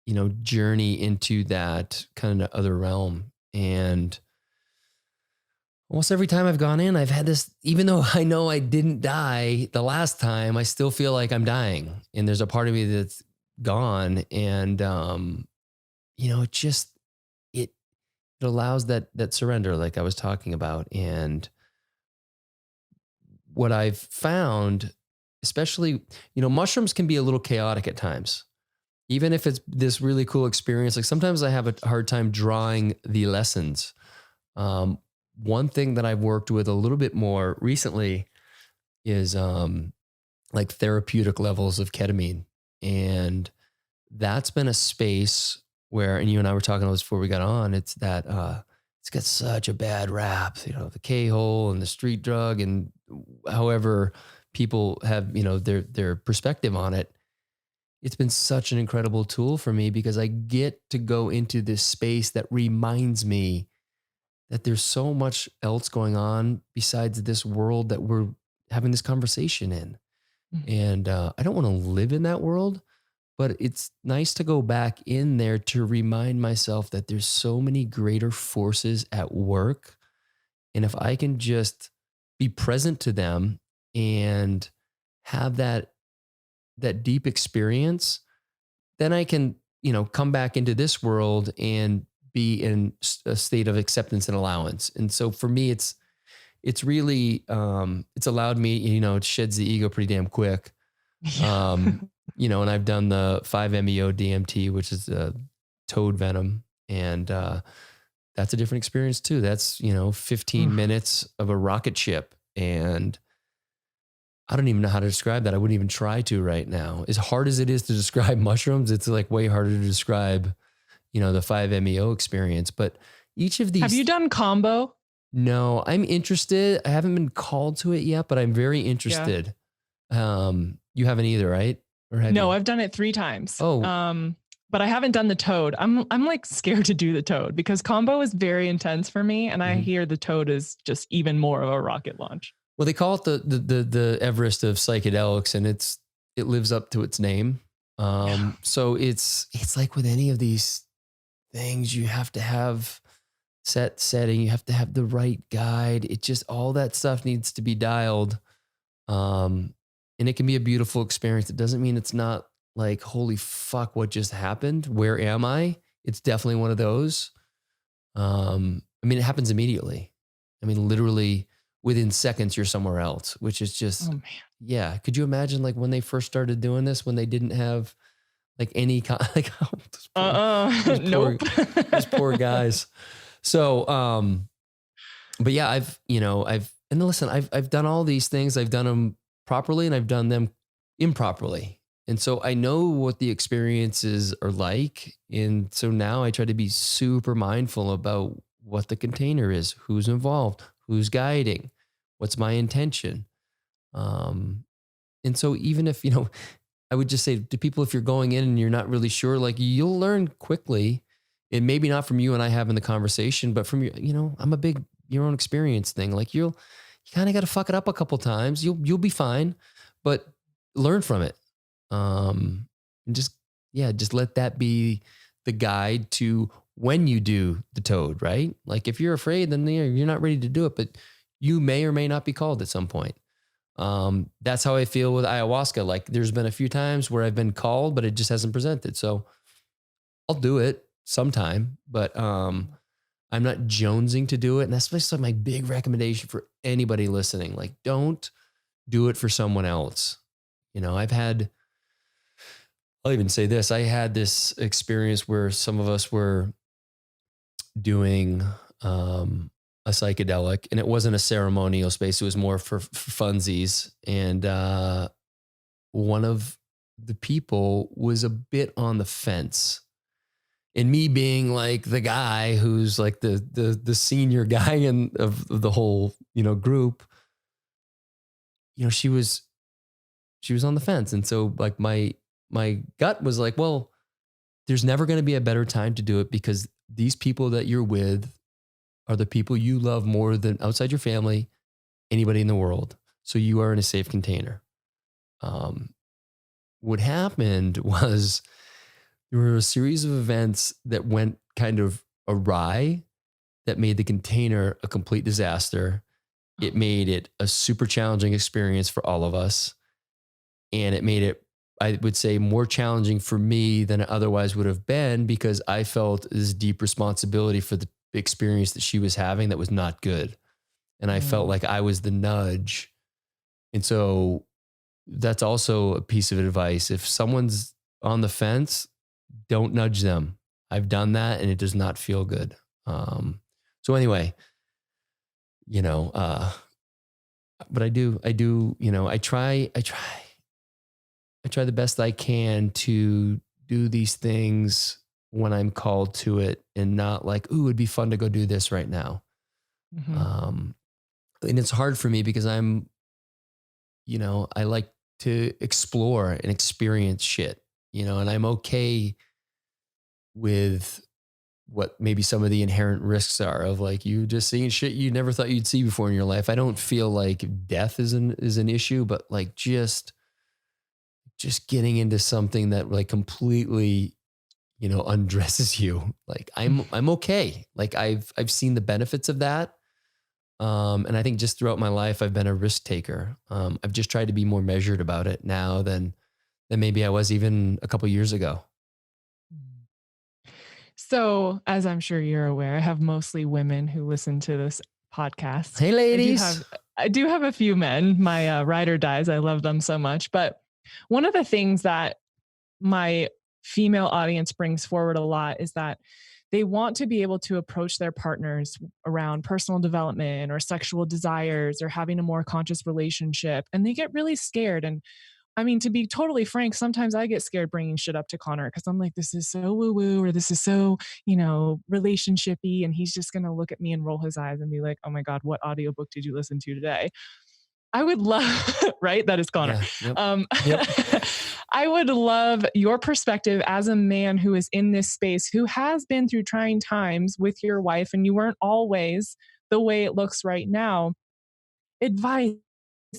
you know, journey into that kind of other realm. And almost every time I've gone in, I've had this, even though I know I didn't die the last time, I still feel like I'm dying. And there's a part of me that's gone. And, you know, it allows that surrender, like I was talking about. And what I've found, especially, you know, mushrooms can be a little chaotic at times. Even if it's this really cool experience, like sometimes I have a hard time drawing the lessons. One thing that I've worked with a little bit more recently is like therapeutic levels of ketamine. And that's been a space where, and you and I were talking about this before we got on, it's that it's got such a bad rap, you know, the K-hole and the street drug, and however people have, you know, their perspective on it. It's been such an incredible tool for me because I get to go into this space that reminds me that there's so much else going on besides this world that we're having this conversation in. And I don't want to live in that world, but it's nice to go back in there to remind myself that there's so many greater forces at work. And if I can just be present to them and have that deep experience, then I can, you know, come back into this world and be in a state of acceptance and allowance. And so for me, it's really, it's allowed me, you know, it sheds the ego pretty damn quick. You know, and I've done the 5-MeO DMT, which is toad venom. And that's a different experience too. That's, you know, 15 minutes of a rocket ship. And I don't even know how to describe that. I wouldn't even try to right now. As hard as it is to describe mushrooms, it's like way harder to describe, you know, the 5-MeO experience. But each of these. Have you done combo? No, I'm interested. I haven't been called to it yet, but I'm very interested. Yeah. You haven't either, right? Or have no, you? I've done it 3 times. Oh, but I haven't done the toad. I'm like scared to do the toad because combo is very intense for me. And I hear the toad is just even more of a rocket launch. Well, they call it the Everest of psychedelics, and it lives up to its name. So it's like with any of these things, you have to have setting, you have to have the right guide. It just, all that stuff needs to be dialed. And it can be a beautiful experience. It doesn't mean it's not like, holy fuck, what just happened? Where am I? It's definitely one of those. I mean, it happens immediately. I mean, literally within seconds, you're somewhere else, which is just, oh man. Yeah. Could you imagine like when they first started doing this, when they didn't have like any like, nope. These poor guys. So, but yeah, I've done all these things. I've done them properly and I've done them improperly. And so I know what the experiences are like. And so now I try to be super mindful about what the container is, who's involved, who's guiding, what's my intention. Um, and so even if, I would just say to people, if you're going in and you're not really sure, like you'll learn quickly, and maybe not from you and I having the conversation, but from I'm a big your own experience thing. Like you kind of got to fuck it up a couple times. You'll be fine, but learn from it. And just let that be the guide to when you do the toad, right? Like if you're afraid, then you're not ready to do it, but you may or may not be called at some point. That's how I feel with ayahuasca. Like there's been a few times where I've been called, but it just hasn't presented. So I'll do it sometime, but, I'm not jonesing to do it. And that's just like my big recommendation for anybody listening. Like, don't do it for someone else. I'll even say this. I had this experience where some of us were doing, a psychedelic, and it wasn't a ceremonial space. It was more for funsies. And, one of the people was a bit on the fence. And me being like the guy who's like the senior guy of the whole, group, she was on the fence. And so like my gut was like, well, there's never going to be a better time to do it because these people that you're with are the people you love more than outside your family, anybody in the world. So you are in a safe container. What happened was, there were a series of events that went kind of awry that made the container a complete disaster. It made it a super challenging experience for all of us. And it made it, I would say, more challenging for me than it otherwise would have been because I felt this deep responsibility for the experience that she was having that was not good. And I felt like I was the nudge. And so that's also a piece of advice. If someone's on the fence, don't nudge them. I've done that and it does not feel good. So anyway, but I try the best I can to do these things when I'm called to it and not like, ooh, it'd be fun to go do this right now. Mm-hmm. And it's hard for me because I like to explore and experience shit, and I'm okay with what maybe some of the inherent risks are of like you just seeing shit you never thought you'd see before in your life. I don't feel like death is an issue, but like just getting into something that like completely, undresses you. Like I'm okay. Like I've seen the benefits of that. And I think just throughout my life, I've been a risk taker. I've just tried to be more measured about it now than maybe I was even a couple years ago. So, as I'm sure you're aware, I have mostly women who listen to this podcast. Hey, ladies. I do have a few men, my ride or dies. I love them so much. But one of the things that my female audience brings forward a lot is that they want to be able to approach their partners around personal development or sexual desires or having a more conscious relationship. And they get really scared. And I mean, to be totally frank, sometimes I get scared bringing shit up to Connor because I'm like, this is so woo woo, or this is so, relationshipy. And he's just going to look at me and roll his eyes and be like, oh my God, what audiobook did you listen to today? I would love, right? That is Connor. Yeah, yep. I would love your perspective as a man who is in this space, who has been through trying times with your wife, and you weren't always the way it looks right now. Advice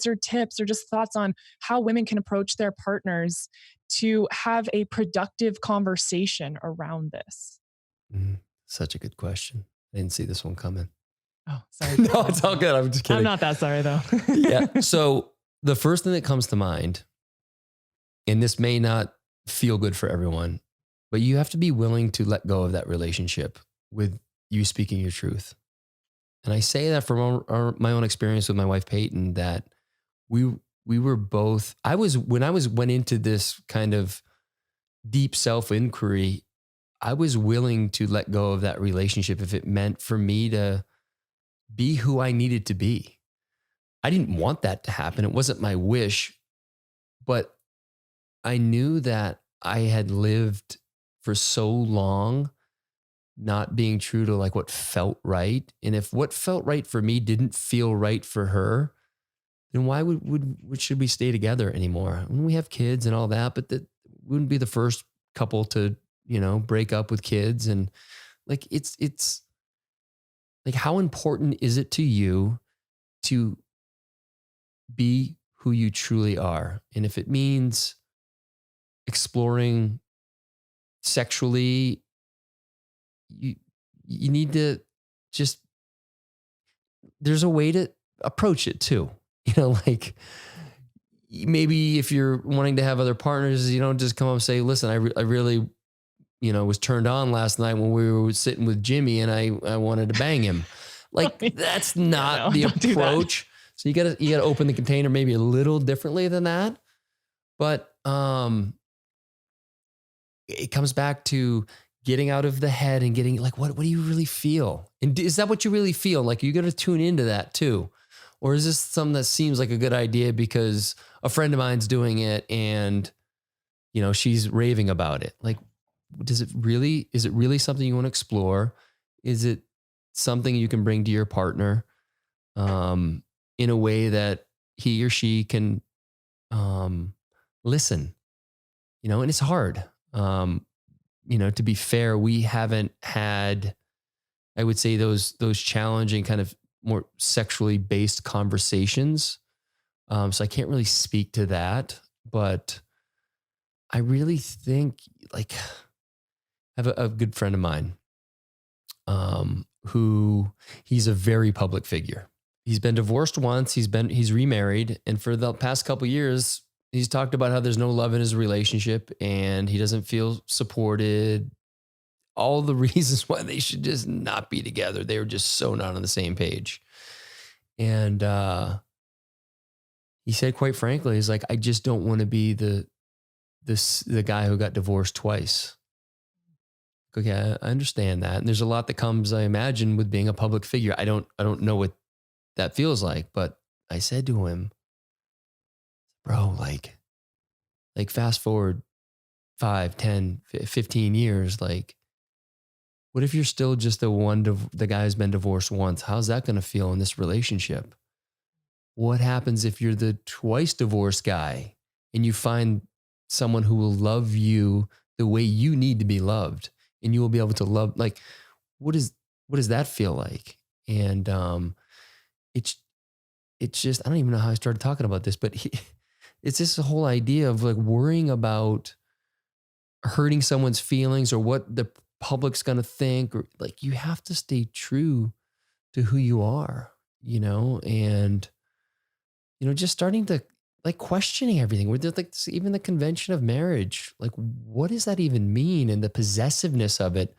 or tips or just thoughts on how women can approach their partners to have a productive conversation around this? Such a good question. I didn't see this one coming. Oh, sorry. No, it's all good. I'm just kidding. I'm not that sorry though. Yeah. So the first thing that comes to mind, and this may not feel good for everyone, but you have to be willing to let go of that relationship with you speaking your truth. And I say that from my own experience with my wife, Peyton, that we were both, when I went into this kind of deep self-inquiry, I was willing to let go of that relationship if it meant for me to be who I needed to be. I didn't want that to happen. It wasn't my wish, but I knew that I had lived for so long not being true to like what felt right. And if what felt right for me didn't feel right for her, then why should we stay together anymore? When we have kids and all that, but that wouldn't be the first couple to, break up with kids. And like, it's like, how important is it to you to be who you truly are? And if it means exploring sexually, you you need to just, there's a way to approach it too. Like maybe if you're wanting to have other partners, you don't just come up and say, listen, I really, was turned on last night when we were sitting with Jimmy and I wanted to bang him. Like that's Yeah, not no, the don't do that. approach. So you gotta open the container maybe a little differently than that. But it comes back to getting out of the head and getting like, what do you really feel? And is that what you really feel? Like you got to tune into that too. Or is this something that seems like a good idea because a friend of mine's doing it and, she's raving about it? Like, is it really something you want to explore? Is it something you can bring to your partner in a way that he or she can listen? And it's hard. To be fair, we haven't had, I would say, those challenging kind of more sexually based conversations. So I can't really speak to that, but I really think like I have a good friend of mine who he's a very public figure. He's been divorced once. He's remarried. And for the past couple of years, he's talked about how there's no love in his relationship and he doesn't feel supported. All the reasons why they should just not be together. They were just so not on the same page. And he said, quite frankly, he's like, I just don't want to be the guy who got divorced twice. Okay, I understand that. And there's a lot that comes, I imagine, with being a public figure. I don't know what that feels like, but I said to him, bro, like fast forward 5, 10, 15 years, like, what if you're still just the guy who's been divorced once? How's that going to feel in this relationship? What happens if you're the twice divorced guy and you find someone who will love you the way you need to be loved and you will be able to love, like, what does that feel like? And it's just, I don't even know how I started talking about this, but it's just the whole idea of like worrying about hurting someone's feelings or what the public's going to think, or like you have to stay true to who you are, and, just starting to like questioning everything. We're like even the convention of marriage, like what does that even mean? And the possessiveness of it,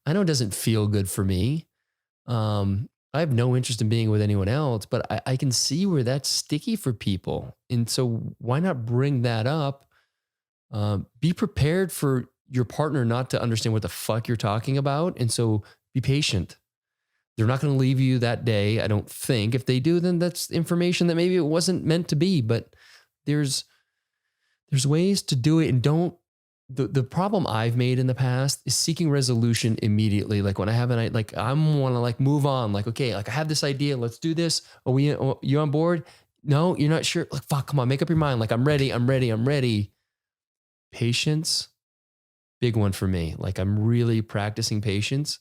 I know it doesn't feel good for me. I have no interest in being with anyone else, but I can see where that's sticky for people. And so why not bring that up? Be prepared for your partner not to understand what the fuck you're talking about. And so be patient. They're not going to leave you that day, I don't think. If they do, then that's information that maybe it wasn't meant to be. But there's ways to do it. And the problem I've made in the past is seeking resolution immediately. Like when I have I'm want to like move on. Like, okay, like I have this idea. Let's do this. You on board? No, you're not sure. Like, fuck, come on, make up your mind. Like, I'm ready. Patience, big one for me. Like I'm really practicing patience,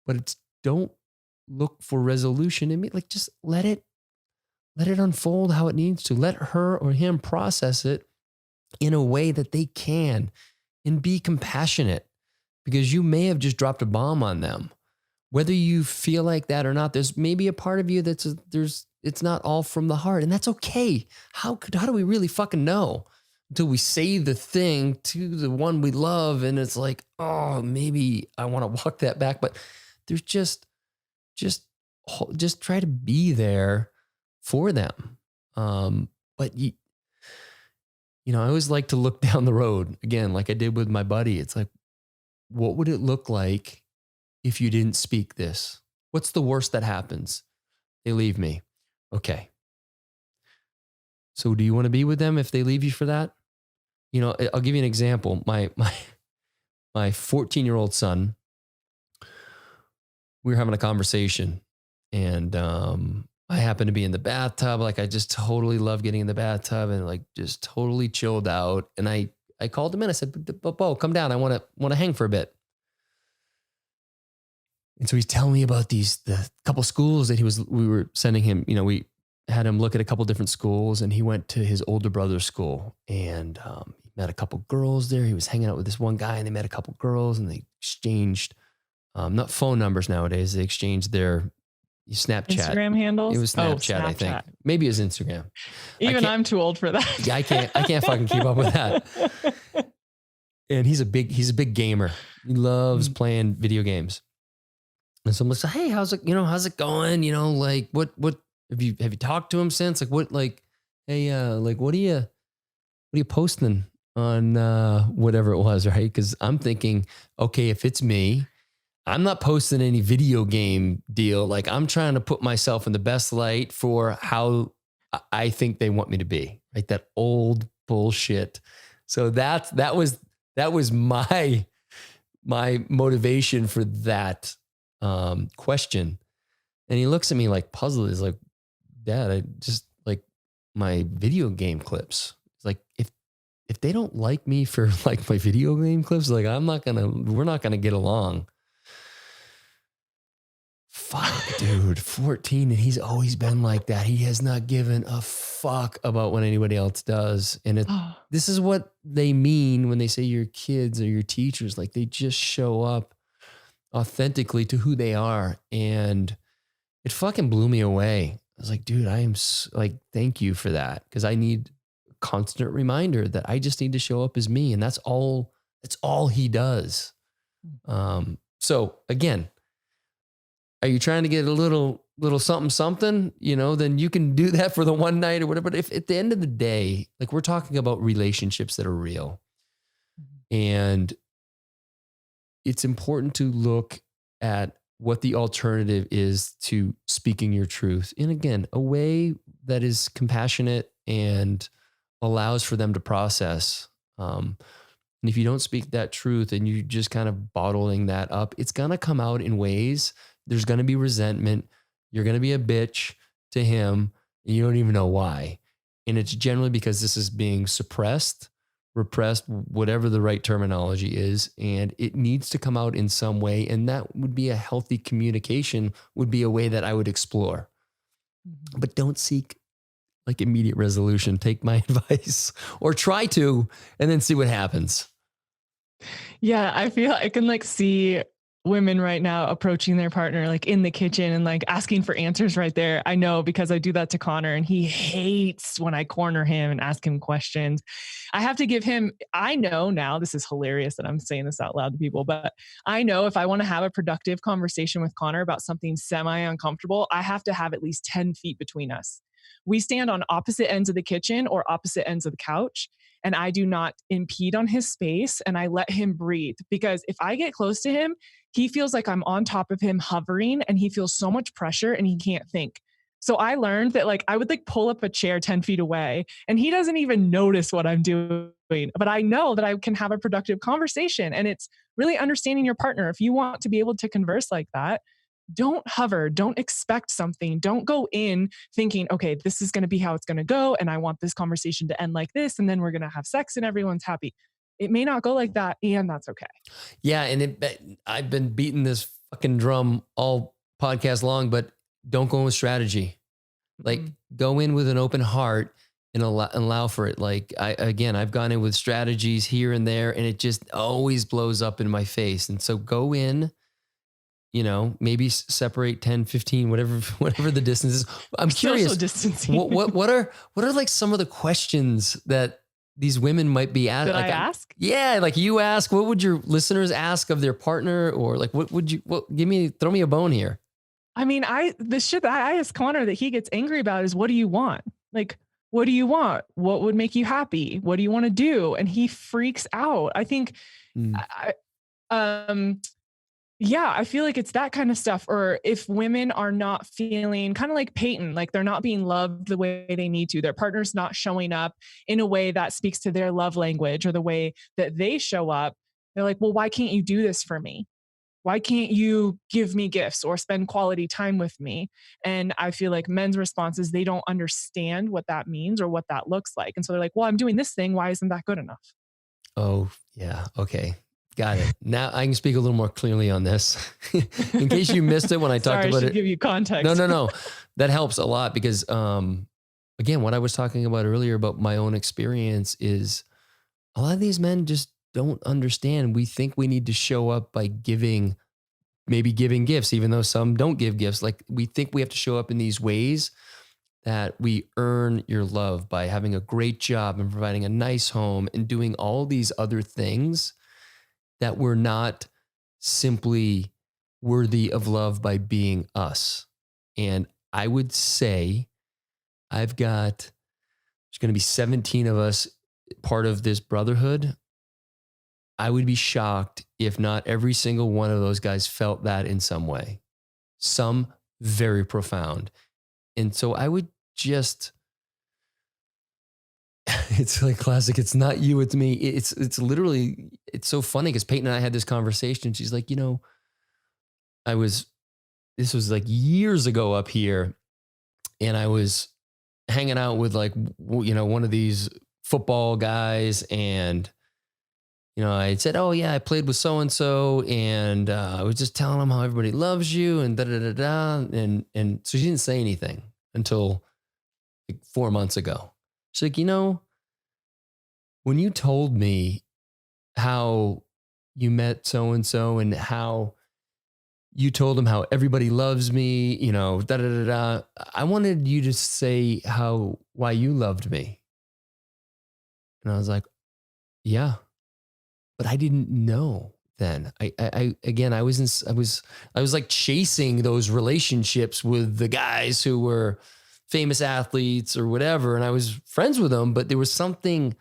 but it's don't look for resolution in me. Like just let it unfold how it needs to. Let her or him process it in a way that they can, and be compassionate, because you may have just dropped a bomb on them. Whether you feel like that or not, there's maybe a part of you it's not all from the heart, and that's okay. How do we really fucking know until we say the thing to the one we love and it's like, oh, maybe I want to walk that back. But there's just try to be there for them. But I always like to look down the road again, like I did with my buddy. It's like, what would it look like if you didn't speak this? What's the worst that happens? They leave me. Okay. So do you want to be with them if they leave you for that? you know, I'll give you an example. My 14-year-old son, we were having a conversation, and I happened to be in the bathtub. Like, I just totally love getting in the bathtub and like just totally chilled out. And I called him in. I said, Bo, come down. I want to hang for a bit. And so he's telling me about the couple schools that we were sending him. You know, we had him look at a couple different schools, and he went to his older brother's school, and he met a couple girls there. He was hanging out with this one guy, and they met a couple girls, and they exchanged not phone numbers nowadays. They exchanged their Snapchat. Instagram handles? It was Snapchat, I think. Maybe it was Instagram. Even I'm too old for that. Yeah, I can't fucking keep up with that. And he's a big gamer. He loves playing video games. And so I'm like, hey, how's it going? You know, like what have you talked to him since? Like what, like, hey, like what are you posting on whatever it was, right? Because I'm thinking, okay, if it's me, I'm not posting any video game deal. Like, I'm trying to put myself in the best light for how I think they want me to be, right? That old bullshit. So that was my motivation for that question. And he looks at me like puzzled. He's like, Dad, I just like my video game clips. It's like, if they don't like me for like my video game clips, like we're not gonna get along. Fuck, dude, 14, and he's always been like that. He has not given a fuck about what anybody else does. And this is what they mean when they say your kids or your teachers, like they just show up authentically to who they are. And it fucking blew me away. I was like, dude, I am like, thank you for that. Cause I need a constant reminder that I just need to show up as me. And that's all he does. So again, are you trying to get a little something, you know, then you can do that for the one night or whatever. But if at the end of the day, like we're talking about relationships that are real, and it's important to look at what the alternative is to speaking your truth. And again, a way that is compassionate and allows for them to process. And if you don't speak that truth and you just kind of bottling that up, it's going to come out in ways. There's going to be resentment. You're going to be a bitch to him, and you don't even know why. And it's generally because this is being suppressed, repressed, whatever the right terminology is, and it needs to come out in some way. And that would be a healthy communication, would be a way that I would explore. But don't seek like immediate resolution. Take my advice, or try to, and then see what happens. Yeah, I feel I can like see women right now approaching their partner like in the kitchen and like asking for answers right there. I know, because I do that to Connor, and he hates when I corner him and ask him questions. I have to give him, I know now, this is hilarious that I'm saying this out loud to people, but I know if I want to have a productive conversation with Connor about something semi-uncomfortable, I have to have at least 10 feet between us. We stand on opposite ends of the kitchen or opposite ends of the couch, and I do not impede on his space, and I let him breathe, because if I get close to him, he feels like I'm on top of him hovering, and he feels so much pressure and he can't think. So I learned that like I would like pull up a chair 10 feet away and he doesn't even notice what I'm doing, but I know that I can have a productive conversation. And it's really understanding your partner. If you want to be able to converse like that, don't hover, don't expect something. Don't go in thinking, okay, this is going to be how it's going to go, and I want this conversation to end like this, and then we're going to have sex and everyone's happy. It may not go like that, and that's okay. Yeah, and I've been beating this fucking drum all podcast long, but don't go in with strategy. Like, go in with an open heart and allow for it. Like, I've gone in with strategies here and there, and it just always blows up in my face. And so go in, you know, maybe separate 10, 15, whatever the distance is. I'm curious. Social distancing. What are like some of the questions that these women might be at? Did like, I ask? Yeah. Like, you ask, what would your listeners ask of their partner? Or like, throw me a bone here. I mean, the shit that I ask Connor that he gets angry about is, what do you want? Like, what do you want? What would make you happy? What do you want to do? And he freaks out. I think, Yeah, I feel like it's that kind of stuff. Or if women are not feeling kind of like Peyton, like they're not being loved the way they need to, their partner's not showing up in a way that speaks to their love language or the way that they show up, they're like, well, why can't you do this for me? Why can't you give me gifts or spend quality time with me? And I feel like men's response is they don't understand what that means or what that looks like. And so they're like, well, I'm doing this thing. Why isn't that good enough? Oh, yeah. Okay. Got it. Now I can speak a little more clearly on this. In case you missed it when I talked Sorry, I about should it. give you No, context. no, no. That helps a lot because again, what I was talking about earlier about my own experience is a lot of these men just don't understand. We think we need to show up by giving, maybe giving gifts, even though some don't give gifts. Like we think we have to show up in these ways that we earn your love by having a great job and providing a nice home and doing all these other things that we're not simply worthy of love by being us. And I would say there's going to be 17 of us part of this brotherhood. I would be shocked if not every single one of those guys felt that in some way, some very profound. And so I would just, it's like classic. It's not you, it's me. It's literally, it's so funny because Peyton and I had this conversation. She's like, I was, this was like years ago up here, and I was hanging out with like, one of these football guys, and I said, oh yeah, I played with so and so, and I was just telling him how everybody loves you, and da da da da, and so she didn't say anything until like 4 months ago. She's like, when you told me how you met so and so and how you told him how everybody loves me, da da da da. I wanted you to say why you loved me. And I was like, yeah, but I didn't know then. I was like chasing those relationships with the guys who were famous athletes or whatever. And I was friends with them, but there was something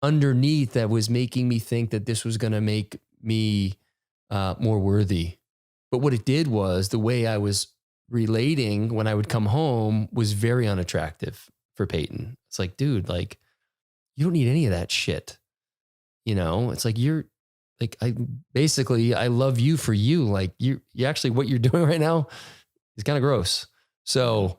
underneath that was making me think that this was going to make me more worthy. But what it did was the way I was relating when I would come home was very unattractive for Peyton. It's like, dude, like, you don't need any of that shit. It's like, you're like, I love you for you. Like you actually, what you're doing right now is kind of gross. So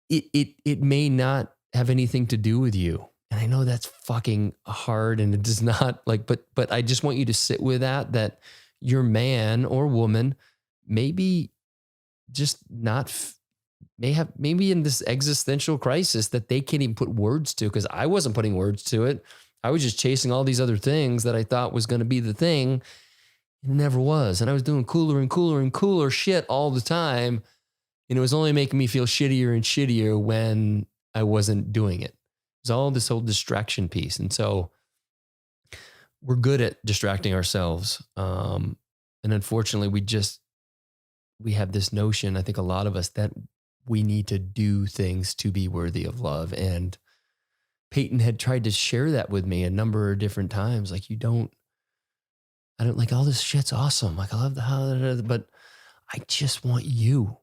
it may not have anything to do with you. And I know that's fucking hard, and it does not but I just want you to sit with that your man or woman maybe just not maybe in this existential crisis that they can't even put words to, because I wasn't putting words to it. I was just chasing all these other things that I thought was going to be the thing. It never was. And I was doing cooler and cooler and cooler shit all the time. And it was only making me feel shittier and shittier when I wasn't doing it. It's all this whole distraction piece. And so we're good at distracting ourselves. And unfortunately, we have this notion, I think a lot of us, that we need to do things to be worthy of love. And Peyton had tried to share that with me a number of different times. Like, I don't like all this shit's awesome. Like, I love the how, but I just want you.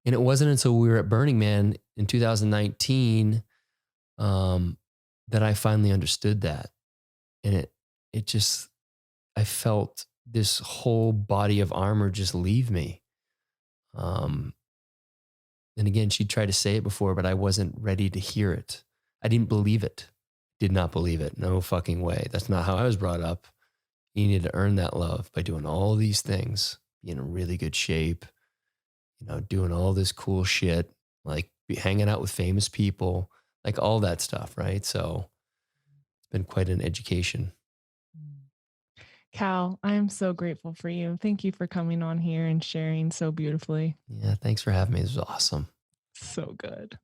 And it wasn't until we were at Burning Man in 2019 that I finally understood that. And it just, I felt this whole body of armor just leave me. And again, she tried to say it before, but I wasn't ready to hear it. I didn't believe it. Did not believe it. No fucking way. That's not how I was brought up. You need to earn that love by doing all these things, being in really good shape, doing all this cool shit, like hanging out with famous people, like all that stuff, right? So it's been quite an education. Cal, I am so grateful for you. Thank you for coming on here and sharing so beautifully. Yeah, thanks for having me. This was awesome. So good.